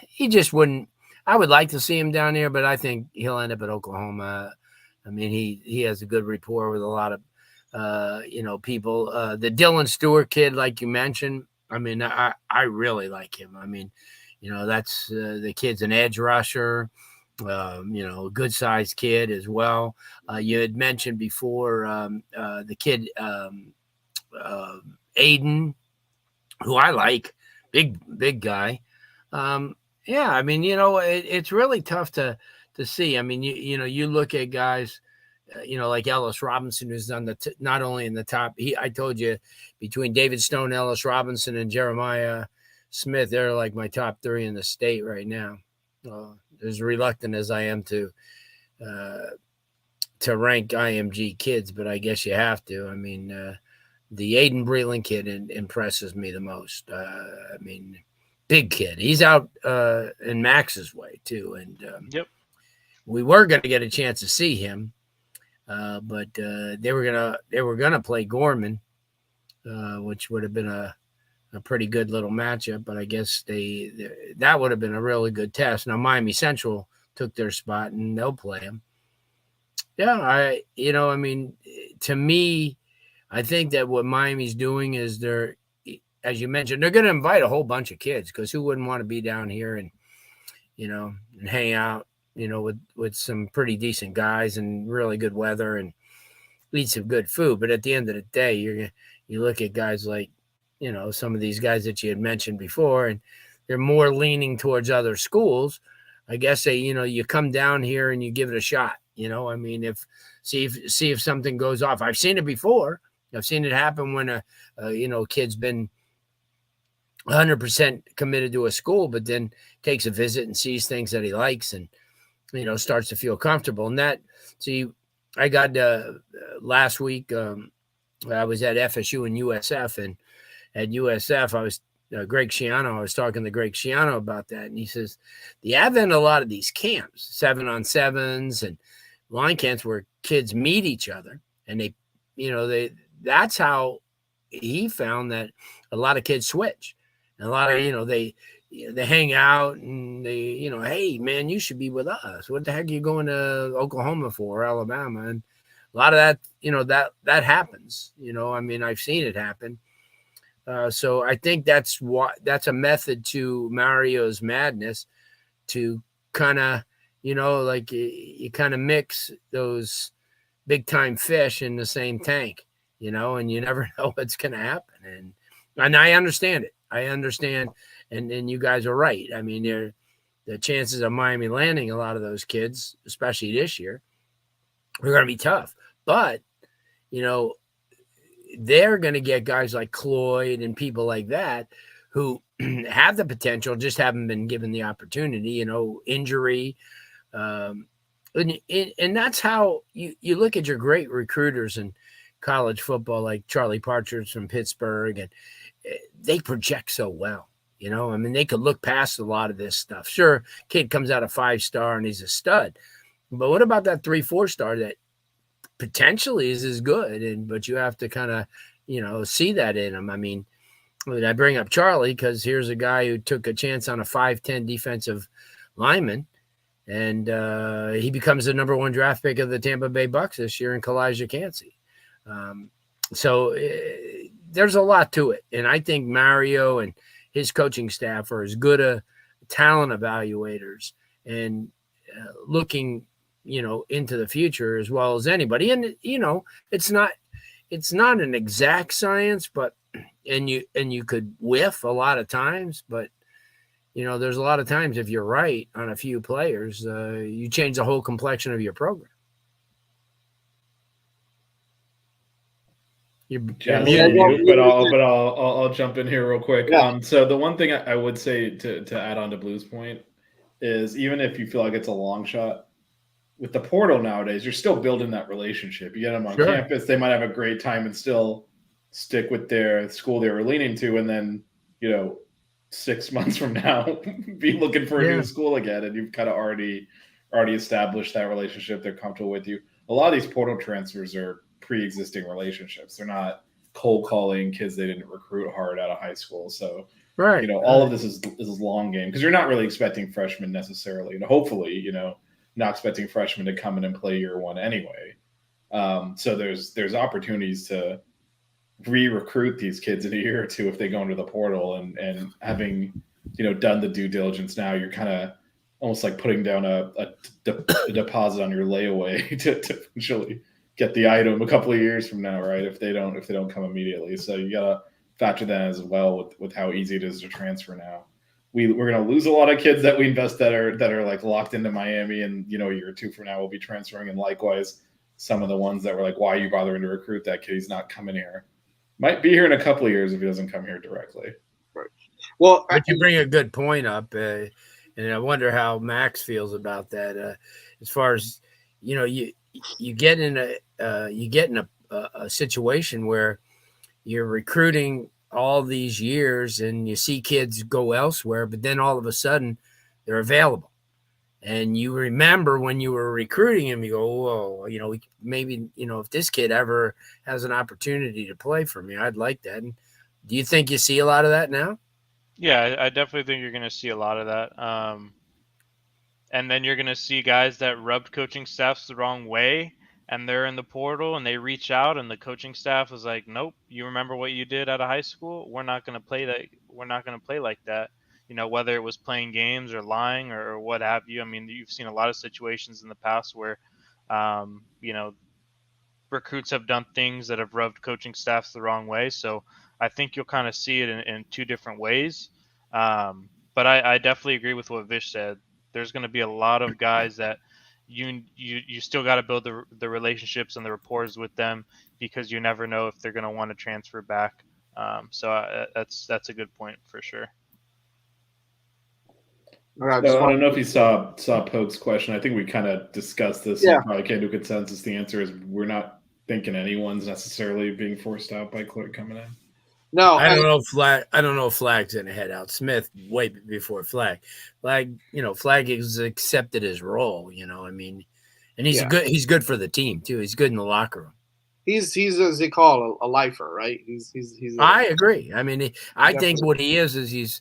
He just wouldn't. I would like to see him down here, but I think he'll end up at Oklahoma. I mean, he has a good rapport with a lot of people. The Dylan Stewart kid, like you mentioned, I mean, I really like him. I mean, that's the kid's an edge rusher, a good sized kid as well. You had mentioned before the kid Aiden, who I like, big guy. Yeah, I mean, it's really tough to see. I mean, you look at guys, like Ellis Robinson, who's done not only in the top. I told you, between David Stone, Ellis Robinson, and Jeremiah Smith, they're like my top 3 in the state right now. As reluctant as I am to rank IMG kids, but I guess you have to. I mean, the Aiden Breland kid impresses me the most. I mean, big kid. He's out in Max's way too, and yep. We were going to get a chance to see him, but they were gonna play Gorman, which would have been a pretty good little matchup. But I guess that would have been a really good test. Now Miami Central took their spot, and they'll play him. Yeah, I mean, to me, I think that what Miami's doing is they're, as you mentioned, they're going to invite a whole bunch of kids, because who wouldn't want to be down here and hang out, with some pretty decent guys and really good weather and eat some good food. But at the end of the day, you look at guys like, some of these guys that you had mentioned before, and they're more leaning towards other schools. I guess you come down here and you give it a shot. I mean, see if something goes off. I've seen it before. I've seen it happen when a kid's been 100% committed to a school, but then takes a visit and sees things that he likes and, starts to feel comfortable. And I got last week, I was at FSU and USF, and at USF, I was Greg Schiano. I was talking to Greg Schiano about that. And he says, the advent of a lot of these camps, 7-on-7s and line camps where kids meet each other, and that's how he found that a lot of kids switch. And a lot of, they hang out and they, hey man, you should be with us. What the heck are you going to Oklahoma for, or Alabama? And a lot of that, that happens, I mean, I've seen it happen. So I think that's a method to Mario's madness, to kind of, like you kind of mix those big time fish in the same tank, and you never know what's going to happen. And I understand it. I understand. And you guys are right. I mean, the chances of Miami landing a lot of those kids, especially this year, are going to be tough. But, they're going to get guys like Cloyd and people like that who have the potential, just haven't been given the opportunity, injury. And that's how you look at your great recruiters in college football, like Charlie Partridge from Pittsburgh, and they project so well. I mean, they could look past a lot of this stuff. Sure, kid comes out a 5-star and he's a stud. But what about that 3-4 star that potentially is as good, but you have to kind of, see that in him. I mean, I bring up Charlie because here's a guy who took a chance on a 5'10" defensive lineman, and he becomes the number 1 draft pick of the Tampa Bay Bucks this year in Kalijah Cansey. So there's a lot to it. And I think Mario and his coaching staff are as good a talent evaluators and looking into the future as well as anybody. And it's not an exact science, but and you could whiff a lot of times, but there's a lot of times if you're right on a few players, you change the whole complexion of your program. You're muted. But I'll jump in here real quick. Yeah. So the one thing I would say to add on to Blue's point is, even if you feel like it's a long shot, with the portal nowadays, you're still building that relationship. You get them on Sure. campus, they might have a great time and still stick with their school they were leaning to, and then 6 months from now be looking for a Yeah. new school again, and you've kind of already established that relationship. They're comfortable with you. A lot of these portal transfers are pre-existing relationships. They're not cold calling kids they didn't recruit hard out of high school. So Right. all of this is long game, because you're not really expecting freshmen necessarily, and hopefully not expecting freshmen to come in and play year one anyway. So there's opportunities to re-recruit these kids in a year or two if they go into the portal, and having done the due diligence now, you're kind of almost like putting down a deposit on your layaway to eventually get the item a couple of years from now, right? If they don't come immediately. So you gotta factor that as well with how easy it is to transfer now. We're gonna lose a lot of kids that we invest that are like locked into Miami, and a year or two from now we'll be transferring, and likewise some of the ones that were like, why are you bothering to recruit that kid? He's not coming here. Might be here in a couple of years if he doesn't come here directly. Right. Well, But you bring a good point up, and I wonder how Max feels about that. As far as you get in a situation where you're recruiting all these years, and you see kids go elsewhere, but then all of a sudden they're available, and you remember when you were recruiting him, you go, whoa, maybe if this kid ever has an opportunity to play for me, I'd like that. And do you think you see a lot of that now? Yeah, I definitely think you're going to see a lot of that. And then you're going to see guys that rubbed coaching staffs the wrong way, and they're in the portal, and they reach out, and the coaching staff is like, nope, you remember what you did out of high school? We're not going to play that. We're not going to play like that. Whether it was playing games or lying or what have you. I mean, you've seen a lot of situations in the past where, recruits have done things that have rubbed coaching staffs the wrong way. So I think you'll kind of see it in two different ways. But I definitely agree with what Vish said. There's going to be a lot of guys that you still got to build the relationships and the rapport with them, because you never know if they're going to want to transfer back. So that's a good point for sure. I I don't know if you saw Poke's question. I think we kind of discussed this. Yeah. And probably came to a consensus. The answer is we're not thinking anyone's necessarily being forced out by Cloyd coming in. No, I don't know if Flag's going to head out. Smith way before Flag. Flag has accepted his role. I mean, and he's good for the team too. He's good in the locker room. He's as they call a lifer, right? He's. I agree. I mean, I think what he is he's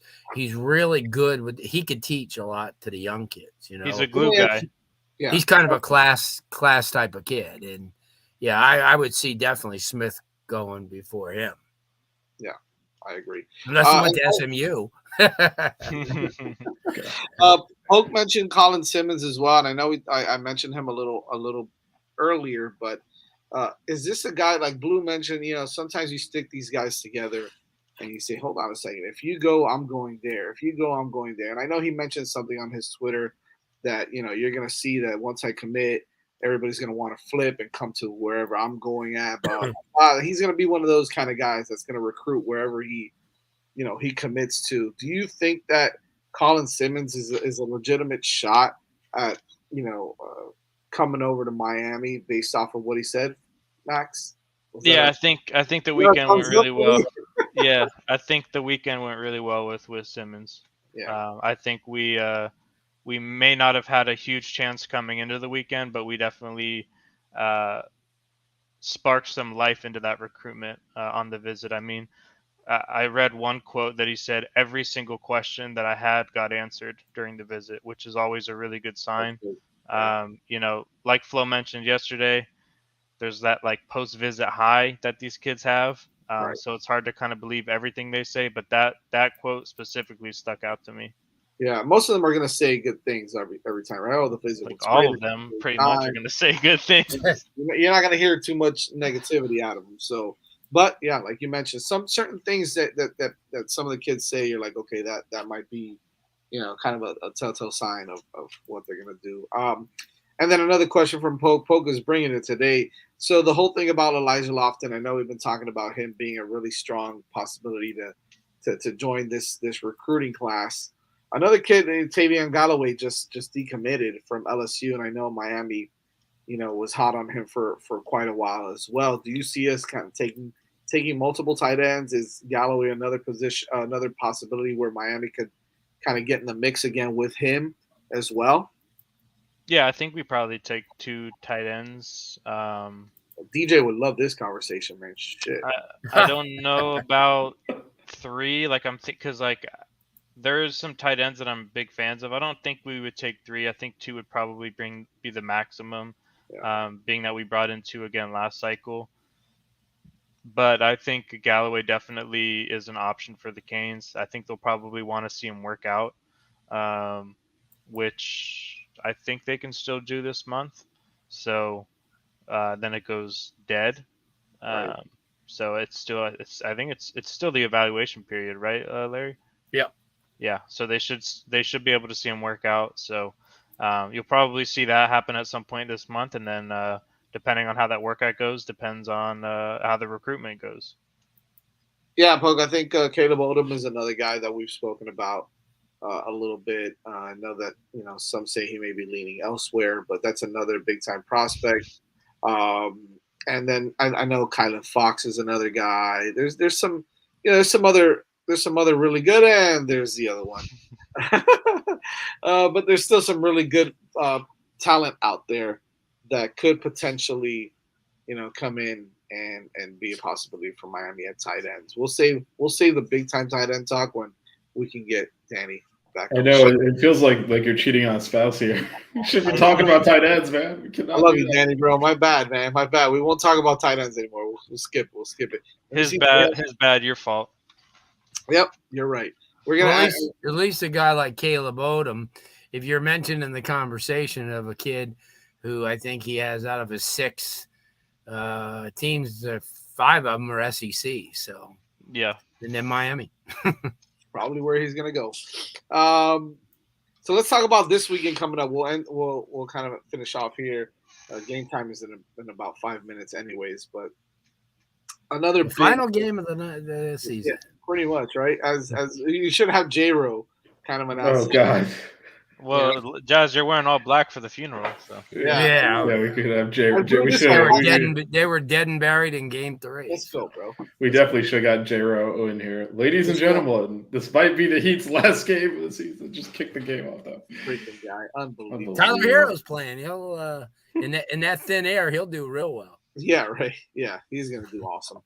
really good with. He could teach a lot to the young kids. He's a glue guy. Yeah, he's kind of a class type of kid, and yeah, I would see definitely Smith going before him. Yeah, I agree. Unless he went to SMU. Poke mentioned Colin Simmons as well, and I know I mentioned him a little earlier, but is this a guy like Blue mentioned? Sometimes you stick these guys together, and you say, "Hold on a second. If you go, I'm going there. If you go, I'm going there." And I know he mentioned something on his Twitter that you're going to see that once I commit, everybody's going to want to flip and come to wherever I'm going at. But he's going to be one of those kind of guys that's going to recruit wherever he commits to. Do you think that Colin Simmons is a legitimate shot at coming over to Miami based off of what he said, Max? I think the weekend went really well. Yeah, I think the weekend went really well with Simmons. Yeah, I think we may not have had a huge chance coming into the weekend, but we definitely sparked some life into that recruitment on the visit. I mean, I read one quote that he said, every single question that I had got answered during the visit, which is always a really good sign. Like Flo mentioned yesterday, there's that like post-visit high that these kids have. Right. So it's hard to kind of believe everything they say, but that quote specifically stuck out to me. Yeah, most of them are gonna say good things every time, right? Oh, the place Like looks all great. of them, pretty much, are going to say good things. You're not gonna hear too much negativity out of them. So, but yeah, like you mentioned, some certain things that some of the kids say, you're like, okay, that might be, kind of a telltale sign of what they're gonna do. And then another question from Poke. Poke is bringing it today. So the whole thing about Elijah Lofton, I know we've been talking about him being a really strong possibility to join this recruiting class. Another kid, Tavion Galloway, just decommitted from LSU, and I know Miami, was hot on him for quite a while as well. Do you see us kind of taking multiple tight ends? Is Galloway another position, another possibility where Miami could kind of get in the mix again with him as well? Yeah, I think we probably take 2 tight ends. DJ would love this conversation, man. Shit. I don't know about 3. Like because there's some tight ends that I'm big fans of. I don't think we would take 3. I think 2 would probably be the maximum. Yeah. Being that we brought in 2 again last cycle. But I think Galloway definitely is an option for the Canes. I think they'll probably want to see him work out, which I think they can still do this month. So then it goes dead. Right. So I think it's still the evaluation period, right, Larry? Yep. Yeah. So they should be able to see him work out. So you'll probably see that happen at some point this month, and then depending on how that workout goes, depends on how the recruitment goes. Yeah, Poke. I think Caleb Odom is another guy that we've spoken about a little bit. I know that some say he may be leaning elsewhere, but that's another big time prospect. And then I know Kylan Fox is another guy. There's some there's some other really good, and there's the other one. But there's still some really good talent out there that could potentially come in and be a possibility for Miami at tight ends. We'll save the big time tight end talk when we can get Danny back. I know it feels like you're cheating on a spouse here. You should be talking about tight ends, man. We cannot I love you, Danny, bro. My bad, man. My bad. We won't talk about tight ends anymore. We'll skip it. His bad. Your fault. Yep, you're right. We're gonna at least a guy like Caleb Odom, if you're mentioned in the conversation of a kid who I think he has out of his 6 teams, 5 of them are SEC. So yeah, and then Miami. Probably where he's gonna go. So let's talk about this weekend coming up. We'll kind of finish off here. Game time is in about 5 minutes, anyways. But another final game of the season. Yeah, pretty much, right? As you should have J-Ro kind of announce. Oh God. Well, Jazz, you're wearing all black for the funeral, so yeah. We could have Jay. They were dead and buried in Game 3. Let's go, bro. We definitely should have got J-Ro in here, ladies and gentlemen. This might be the Heat's last game of the season. Just kick the game off, though. Freaking guy, unbelievable. Tyler Hero's playing. He'll in that thin air, he'll do real well. Yeah, right. Yeah, he's gonna do awesome.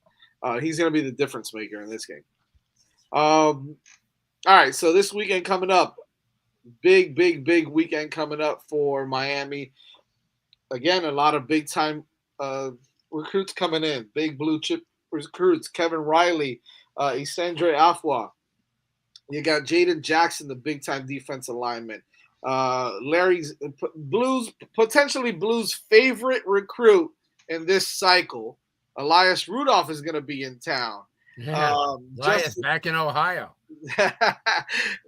He's gonna be the difference maker in this game. All right, so this weekend coming up. Big weekend coming up for Miami. Again, a lot of big time recruits coming in. Big blue chip recruits. Kevin Riley, Isandre Afua. You got Jaden Jackson, the big time defensive lineman. Larry's potentially Blues favorite recruit in this cycle. Elias Rudolph is going to be in town. Yeah. Elias back in Ohio.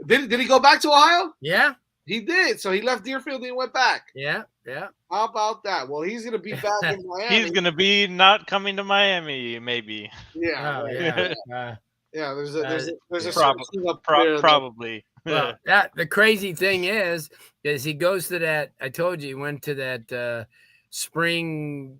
Did he go back to Ohio? Yeah, he did. So he left Deerfield and went back. Yeah. How about that? Well, he's gonna be back in Miami. He's gonna be not coming to Miami, maybe. Yeah. Yeah. There's a probably. Well, the crazy thing is he goes to that. I told you he went to that spring.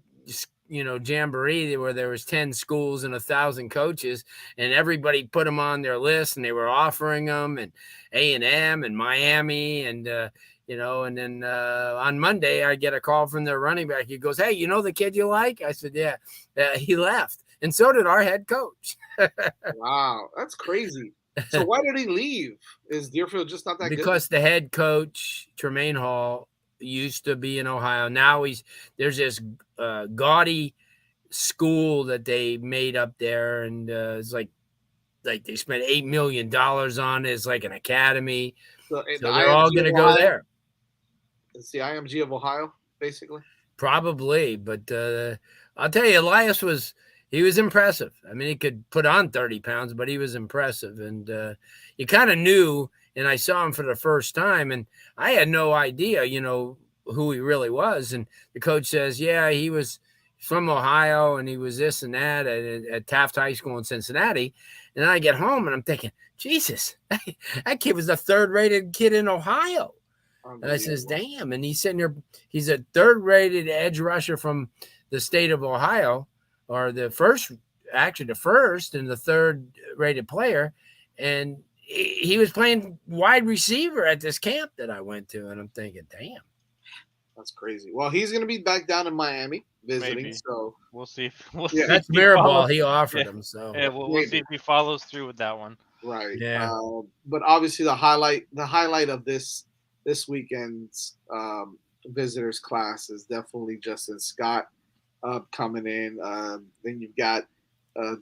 Jamboree where there was 10 schools and 1,000 coaches, and everybody put them on their list, and they were offering them, and A&M and Miami, and and then on Monday I get a call from their running back. He goes, "Hey, the kid you like?" I said, "Yeah." He left, and so did our head coach. Wow, that's crazy. So why did he leave? Is Deerfield just not that good? Because the head coach, Tremaine Hall, used to be in Ohio. Now there's this gaudy school that they made up there, and it's like they spent $8 million on it. It's like an academy, So, So they're all going to go there. It's the IMG of Ohio, basically. Probably, but I'll tell you, Elias was impressive. I mean, he could put on 30 pounds, but he was impressive. And you kind of knew, and I saw him for the first time, and I had no idea, who he really was. And the coach says, yeah, he was from Ohio, and he was this and that at Taft High School in Cincinnati. And then I get home, and I'm thinking, Jesus, that kid was a third-rated kid in Ohio. And I says, damn. And he's sitting there. He's a third-rated edge rusher from the state of Ohio, or the first and the third-rated player. And he was playing wide receiver at this camp that I went to. And I'm thinking, damn. That's crazy. Well, he's going to be back down in Miami visiting. Maybe. So we'll see. That's Mirabal. He offered him. So we'll see if he follows through with that one. Right. Yeah. But obviously the highlight of this weekend's visitors class is definitely Justin Scott coming in. Then you've got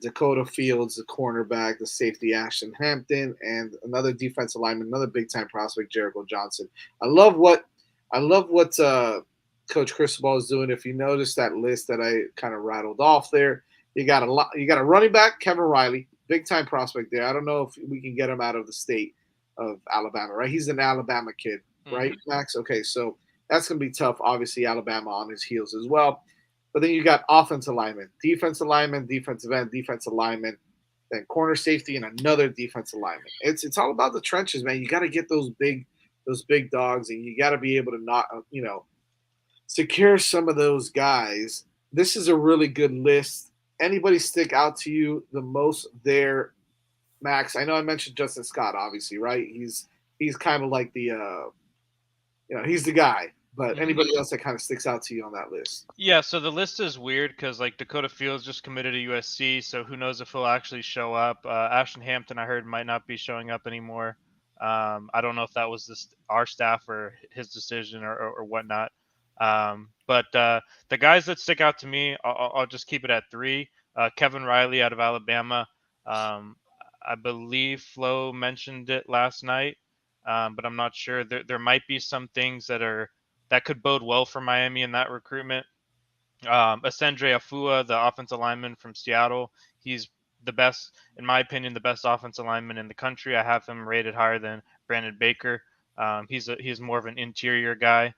Dakota Fields, the cornerback, the safety Ashton Hampton, and another defensive lineman, another big time prospect, Jericho Johnson. I love what Coach Cristobal is doing. If you notice that list that I kind of rattled off there, you got a running back, Kevin Riley, big time prospect there. I don't know if we can get him out of the state of Alabama, right? He's an Alabama kid, right, Max? Okay, so that's going to be tough. Obviously, Alabama on his heels as well. But then you got offensive lineman, defensive lineman, defensive end, defensive lineman, then corner safety, and another defensive lineman. It's all about the trenches, man. You got to get those big dogs, and you got to be able to not, secure some of those guys. This is a really good list. Anybody stick out to you the most there, Max? I know I mentioned Justin Scott, obviously, right? He's kind of like the, he's the guy. But anybody else that kind of sticks out to you on that list? Yeah, so the list is weird because like Dakota Fields just committed to USC, so who knows if he'll actually show up. Ashton Hampton, I heard, might not be showing up anymore. I don't know if that was our staff or his decision or whatnot. But the guys that stick out to me, I'll just keep it at 3. Kevin Riley out of Alabama. I believe Flo mentioned it last night, but I'm not sure. There might be some things that could bode well for Miami in that recruitment. Asendre Afua, the offensive lineman from Seattle, he's the best, in my opinion, the best offensive lineman in the country. I have him rated higher than Brandon Baker. He's more of an interior guy.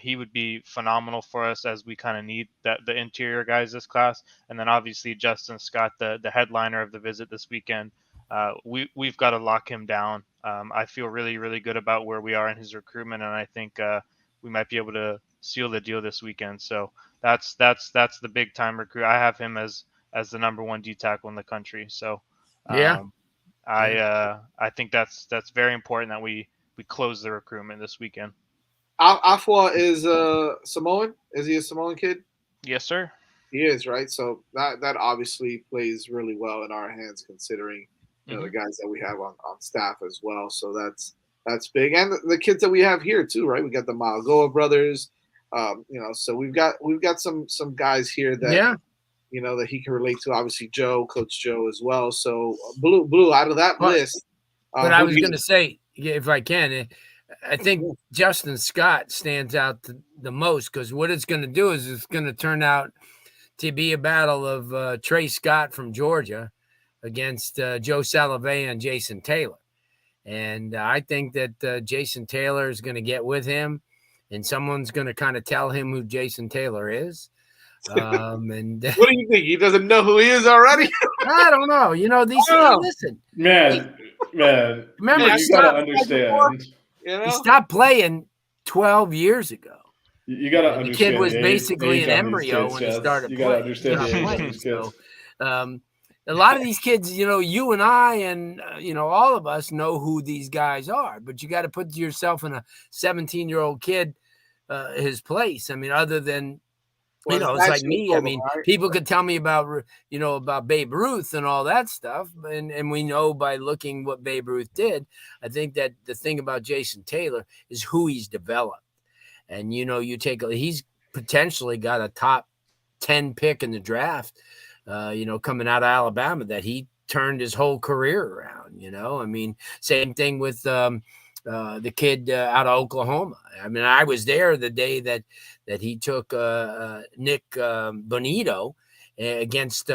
He would be phenomenal for us as we kind of need the interior guys this class. And then obviously Justin Scott, the headliner of the visit this weekend. We've got to lock him down. I feel really, really good about where we are in his recruitment, and I think we might be able to seal the deal this weekend. So that's the big time recruit. I have him as the number 1 D tackle in the country. So I think that's very important that we close the recruitment this weekend. Afua is Samoan. Is he a Samoan kid? Yes, sir. He is, right? So that obviously plays really well in our hands, considering the guys that we have on staff as well. So that's big, and the kids that we have here too, right? We got the Malgoa brothers, so we've got some guys here that that he can relate to. Obviously, Coach Joe as well. So blue out of that list. But I was going to say, if I can, I think Justin Scott stands out the most, because what it's going to do is it's going to turn out to be a battle of Trey Scott from Georgia against Joe Salavea and Jason Taylor. And I think that Jason Taylor is going to get with him, and someone's going to kind of tell him who Jason Taylor is. And what do you think? He doesn't know who he is already? I don't know. These things. Listen, man. Remember, you got to understand. He stopped playing 12 years ago. You got to understand. The kid was basically an embryo when he started playing. You got to understand the age of these kids. So, a lot of these kids, you and I and, all of us know who these guys are, but you got to put yourself in a 17-year-old kid, his place. I mean, other than, it's like me. I mean, people could tell me about, about Babe Ruth and all that stuff. And we know by looking what Babe Ruth did. I think that the thing about Jason Taylor is who he's developed. And, he's potentially got a top 10 pick in the draft, coming out of Alabama, that he turned his whole career around. I mean, same thing with the kid out of Oklahoma. I mean, I was there the day that he took Nick Bonito against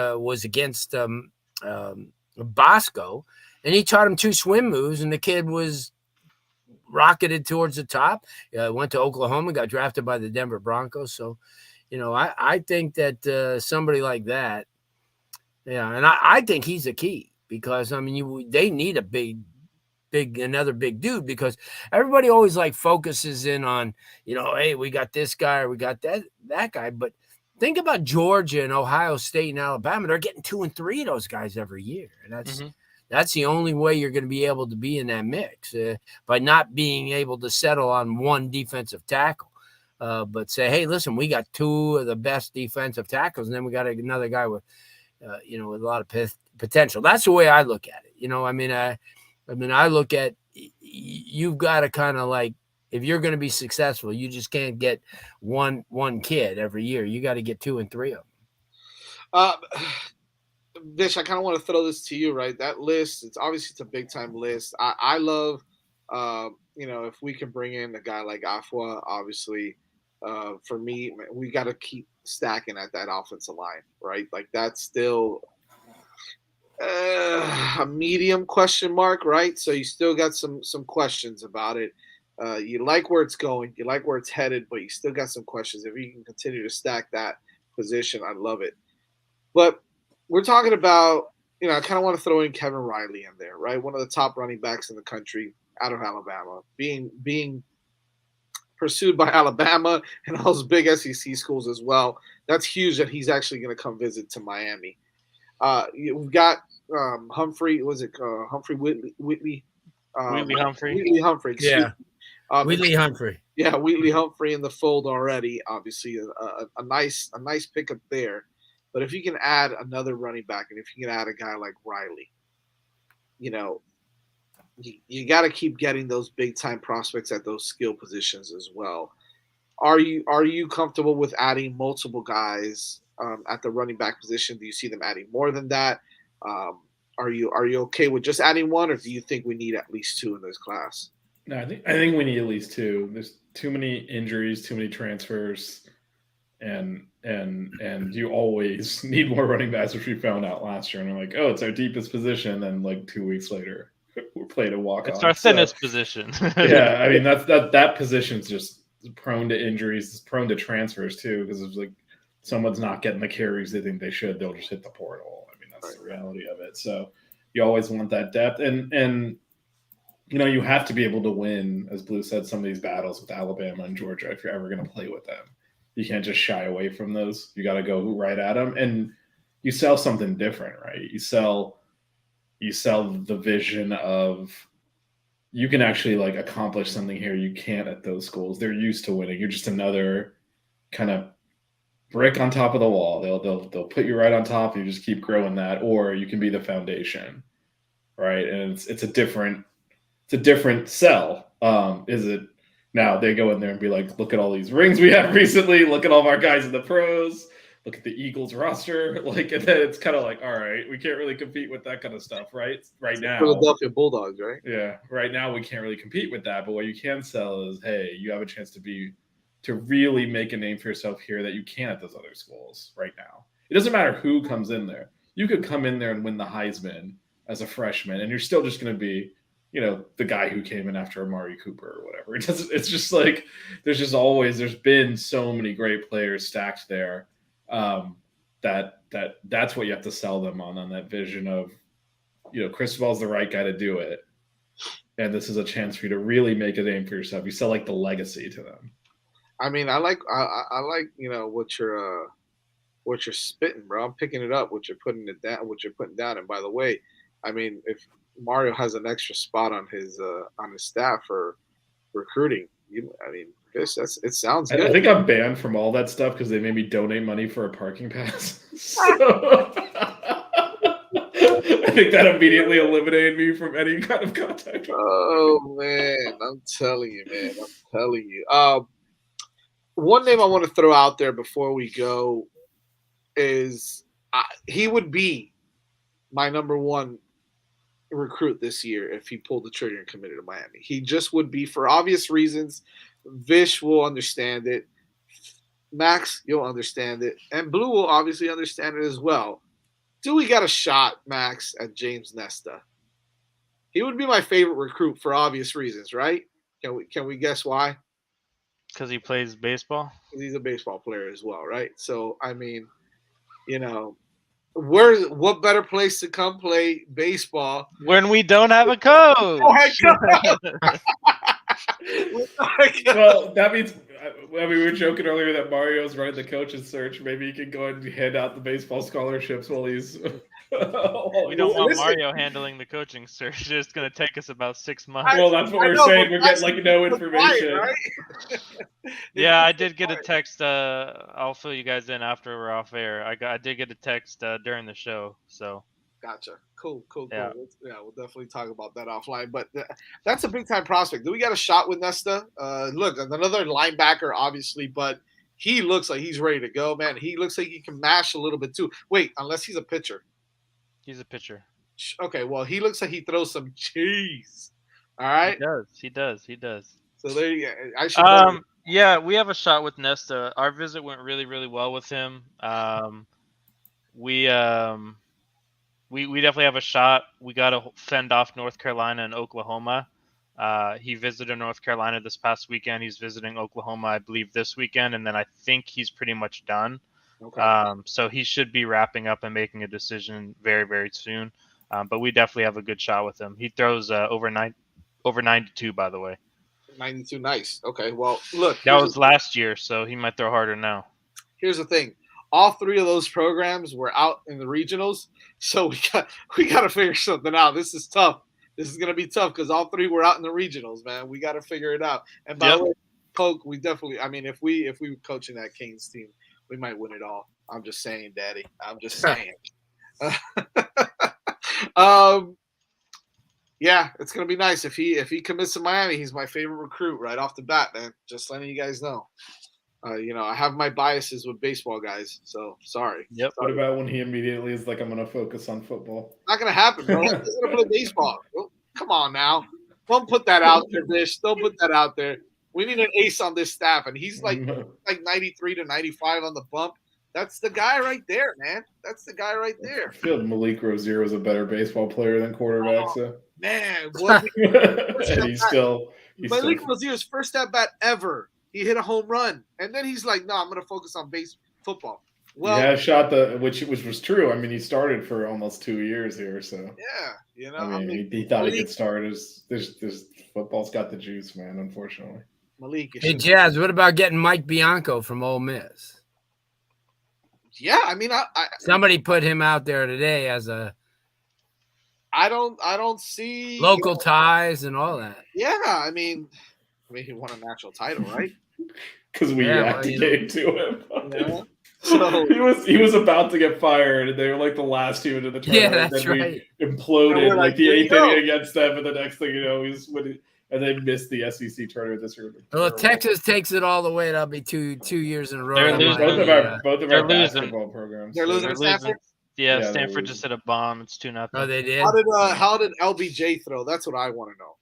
Bosco, and he taught him 2 swim moves, and the kid was rocketed towards the top. Went to Oklahoma, got drafted by the Denver Broncos. So, I think that somebody like that, yeah, and I think he's a key because I mean, they need a another big dude, because everybody always like focuses in on, hey, we got this guy or we got that guy, but think about Georgia and Ohio State and Alabama. They're getting 2 and 3 of those guys every year, and that's the only way you're going to be able to be in that mix, by not being able to settle on one defensive tackle, but say, hey, listen, we got 2 of the best defensive tackles, and then we got another guy with with a lot of potential. That's the way I look at it. I look at, you've got to kind of like, if you're going to be successful, you just can't get one kid every year. You got to get 2 and 3 of them. Vish, I kind of want to throw this to you, right? That list, it's a big time list. I love, if we can bring in a guy like Afua, obviously, for me, we got to keep stacking at that offensive line, right? Like that's still a medium question mark, right? So you still got some questions about it. You like where it's going, you like where it's headed, but you still got some questions. If you can continue to stack that position, I love it. But we're talking about, I kind of want to throw in Kevin Riley in there, right? One of the top running backs in the country out of Alabama, being pursued by Alabama and all those big SEC schools as well. That's huge that he's actually going to come visit to Miami. We've got Humphrey. Was it Humphrey Whitley? Wheatley Humphrey. Wheatley Humphrey. Yeah. Wheatley Humphrey. Yeah, Wheatley Humphrey in the fold already. Obviously, a nice pickup there. But if you can add another running back, and if you can add a guy like Riley, you got to keep getting those big time prospects at those skill positions as well. Are you comfortable with adding multiple guys at the running back position? Do you see them adding more than that? Are you okay with just adding one, or do you think we need at least 2 in this class? No, I think we need at least 2. There's too many injuries, too many transfers, and you always need more running backs, which we found out last year. And we're like, oh, it's our deepest position, and like 2 weeks later, we're playing a walk-on. It's our thinnest position. Yeah, I mean that position's just prone to injuries, it's prone to transfers too, because it's like someone's not getting the carries they think they should, they'll just hit the portal. I mean, that's the reality of it. So you always want that depth, and you have to be able to win, as Blue said, some of these battles with Alabama and Georgia if you're ever going to play with them. You can't just shy away from those. You got to go right at them, and you sell something different, right? You sell the vision of, you can actually like accomplish something here you can't at those schools. They're used to winning. You're just another kind of brick on top of the wall. They'll put you right on top. You just keep growing that, or you can be the foundation, right? And it's a different sell. Is it now they go in there and be like, look at all these rings we have recently. Look at all of our guys in the pros. Look at the Eagles roster. Like, and then it's kind of like, all right, we can't really compete with that kind of stuff, right? Right now, Philadelphia Bulldogs, right? Yeah, right now we can't really compete with that. But what you can sell is, hey, you have a chance to really make a name for yourself here that you can't at those other schools right now. It doesn't matter who comes in there. You could come in there and win the Heisman as a freshman, and you're still just going to be, the guy who came in after Amari Cooper or whatever. It's just like there's been so many great players stacked there. That's what you have to sell them on that vision of, Cristobal's the right guy to do it, and this is a chance for you to really make a name for yourself. You sell like the legacy to them. I mean, I like what you're spitting, bro. I'm picking it up. What you're putting down. And by the way, I mean, if Mario has an extra spot on his staff for recruiting, it sounds good. I think I'm banned from all that stuff because they made me donate money for a parking pass. So I think that immediately eliminated me from any kind of contact. Oh man, I'm telling you, man. One name I want to throw out there before we go is he would be my number one recruit this year if he pulled the trigger and committed to Miami. He just would be, for obvious reasons. Vish will understand it. Max, you'll understand it. And Blue will obviously understand it as well. Do we got a shot, Max, at James Nesta? He would be my favorite recruit for obvious reasons, right? Can we guess why? Because he plays baseball. He's a baseball player as well, right? So, I mean, what better place to come play baseball When we don't have a coach. Oh my God. Well, that means we were joking earlier that Mario's running the coach's search. Maybe he can go and hand out the baseball scholarships while he's. We don't want Mario handling the coaching search. It's going to take us about 6 months. Well, that's what we're saying. We're getting like no information. Right? Yeah, I did get a text. I'll fill you guys in after we're off air. I did get a text during the show. So. Gotcha. Cool. Yeah. We'll definitely talk about that offline. But that's a big time prospect. Do we got a shot with Nesta? Look, another linebacker, obviously, but he looks like he's ready to go, man. He looks like he can mash a little bit too. Wait, unless he's a pitcher. He's a pitcher. Okay, well, he looks like he throws some cheese. All right. He does. So there you go. I should. Yeah, we have a shot with Nesta. Our visit went really, really well with him. We definitely have a shot. We got to fend off North Carolina and Oklahoma. He visited North Carolina this past weekend. He's visiting Oklahoma, I believe, this weekend, and then I think he's pretty much done. Okay. So he should be wrapping up and making a decision very, very soon. But we definitely have a good shot with him. He throws over 92, by the way. 92, nice. Okay, well, look. That was last year, so he might throw harder now. Here's the thing. All three of those programs were out in the regionals, so we got to figure something out. This is tough. This is going to be tough because all three were out in the regionals, man. We got to figure it out. And by the way, Coke, we definitely – I mean, if we were coaching that Canes team, we might win it all. I'm just saying, Daddy. I'm just saying. Yeah, it's gonna be nice if he commits to Miami. He's my favorite recruit right off the bat, man. Just letting you guys know. I have my biases with baseball guys, so sorry. Yep. What about when he immediately is like, I'm gonna focus on football? Not gonna happen, bro. He's gonna play baseball. Come on now. Don't put that out there, Bish. Don't put that out there. We need an ace on this staff, and he's like 93 to 95 on the bump. That's the guy right there, man. That's the guy right there. I feel Malik Rozier is a better baseball player than quarterback, so. Man, and he's Malik Rozier's first at bat ever. He hit a home run, and then he's like, "No, I'm going to focus on football." Well, yeah, shot which was true. I mean, he started for almost 2 years here, so yeah, I mean, he thought he could start. There's football's got the juice, man. Unfortunately, Malik. Hey, Jazz, what about getting Mike Bianco from Ole Miss? Yeah, I mean, somebody put him out there today as a. I don't see local ties and all that. Yeah, I mean, he won a national title, right? Because we gave to him. Yeah. So he was about to get fired, and they were like the last team into the tournament. Yeah, that's and right. We imploded like the eighth inning against them, and the next thing you know, he's winning. And they missed the SEC tournament this year. Well, if Texas takes it all the way, that'll be two years in a row. They're losing. Both of our basketball programs. They're losing to Stanford? Yeah, Stanford just hit a bomb. It's 2-0. Oh, they did? How did LBJ throw? That's what I want to know.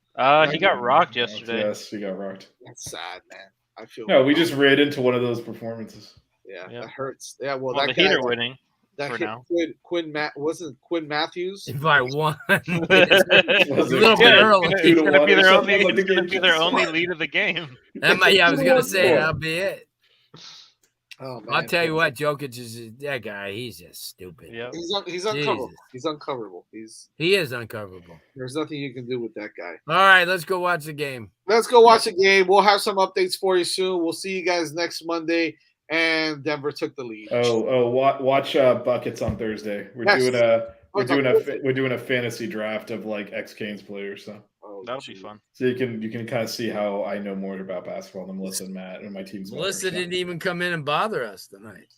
He got rocked yesterday. Yes, he got rocked. That's sad, man. I feel. No, we just ran into one of those performances. Yeah, that hurts. Yeah, well the that Heat guy, are winning. That for kid, now. wasn't Quinn Matthews? If I won, a little Yeah, bit early. It's going to be their only lead of the game. I was going to say that'll be it. Oh, man. I'll tell you what, Jokic is that guy. He's just stupid. Yep. He's uncoverable. He's uncoverable. He is uncoverable. There's nothing you can do with that guy. All right, let's go watch the game. Let's go watch the game. We'll have some updates for you soon. We'll see you guys next Monday. And Denver took the lead. Watch buckets on Thursday. We're doing a fantasy draft of like ex-Canes players. So that'll be fun. So you can kind of see how I know more about basketball than Melissa and Matt and my team's. Melissa didn't even come in and bother us tonight.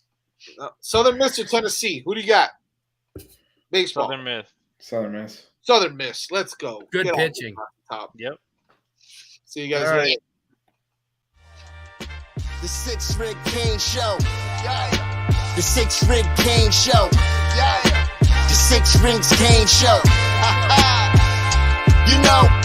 Southern Miss or Tennessee? Who do you got? Baseball. Southern Miss. Southern Miss. Let's go. Good pitching. Top. Yep. See you guys later. The 6 Rig Kane Show. Yeah. The 6 Rig Kane Show. Yeah. The 6 Rings Kane Show. You know,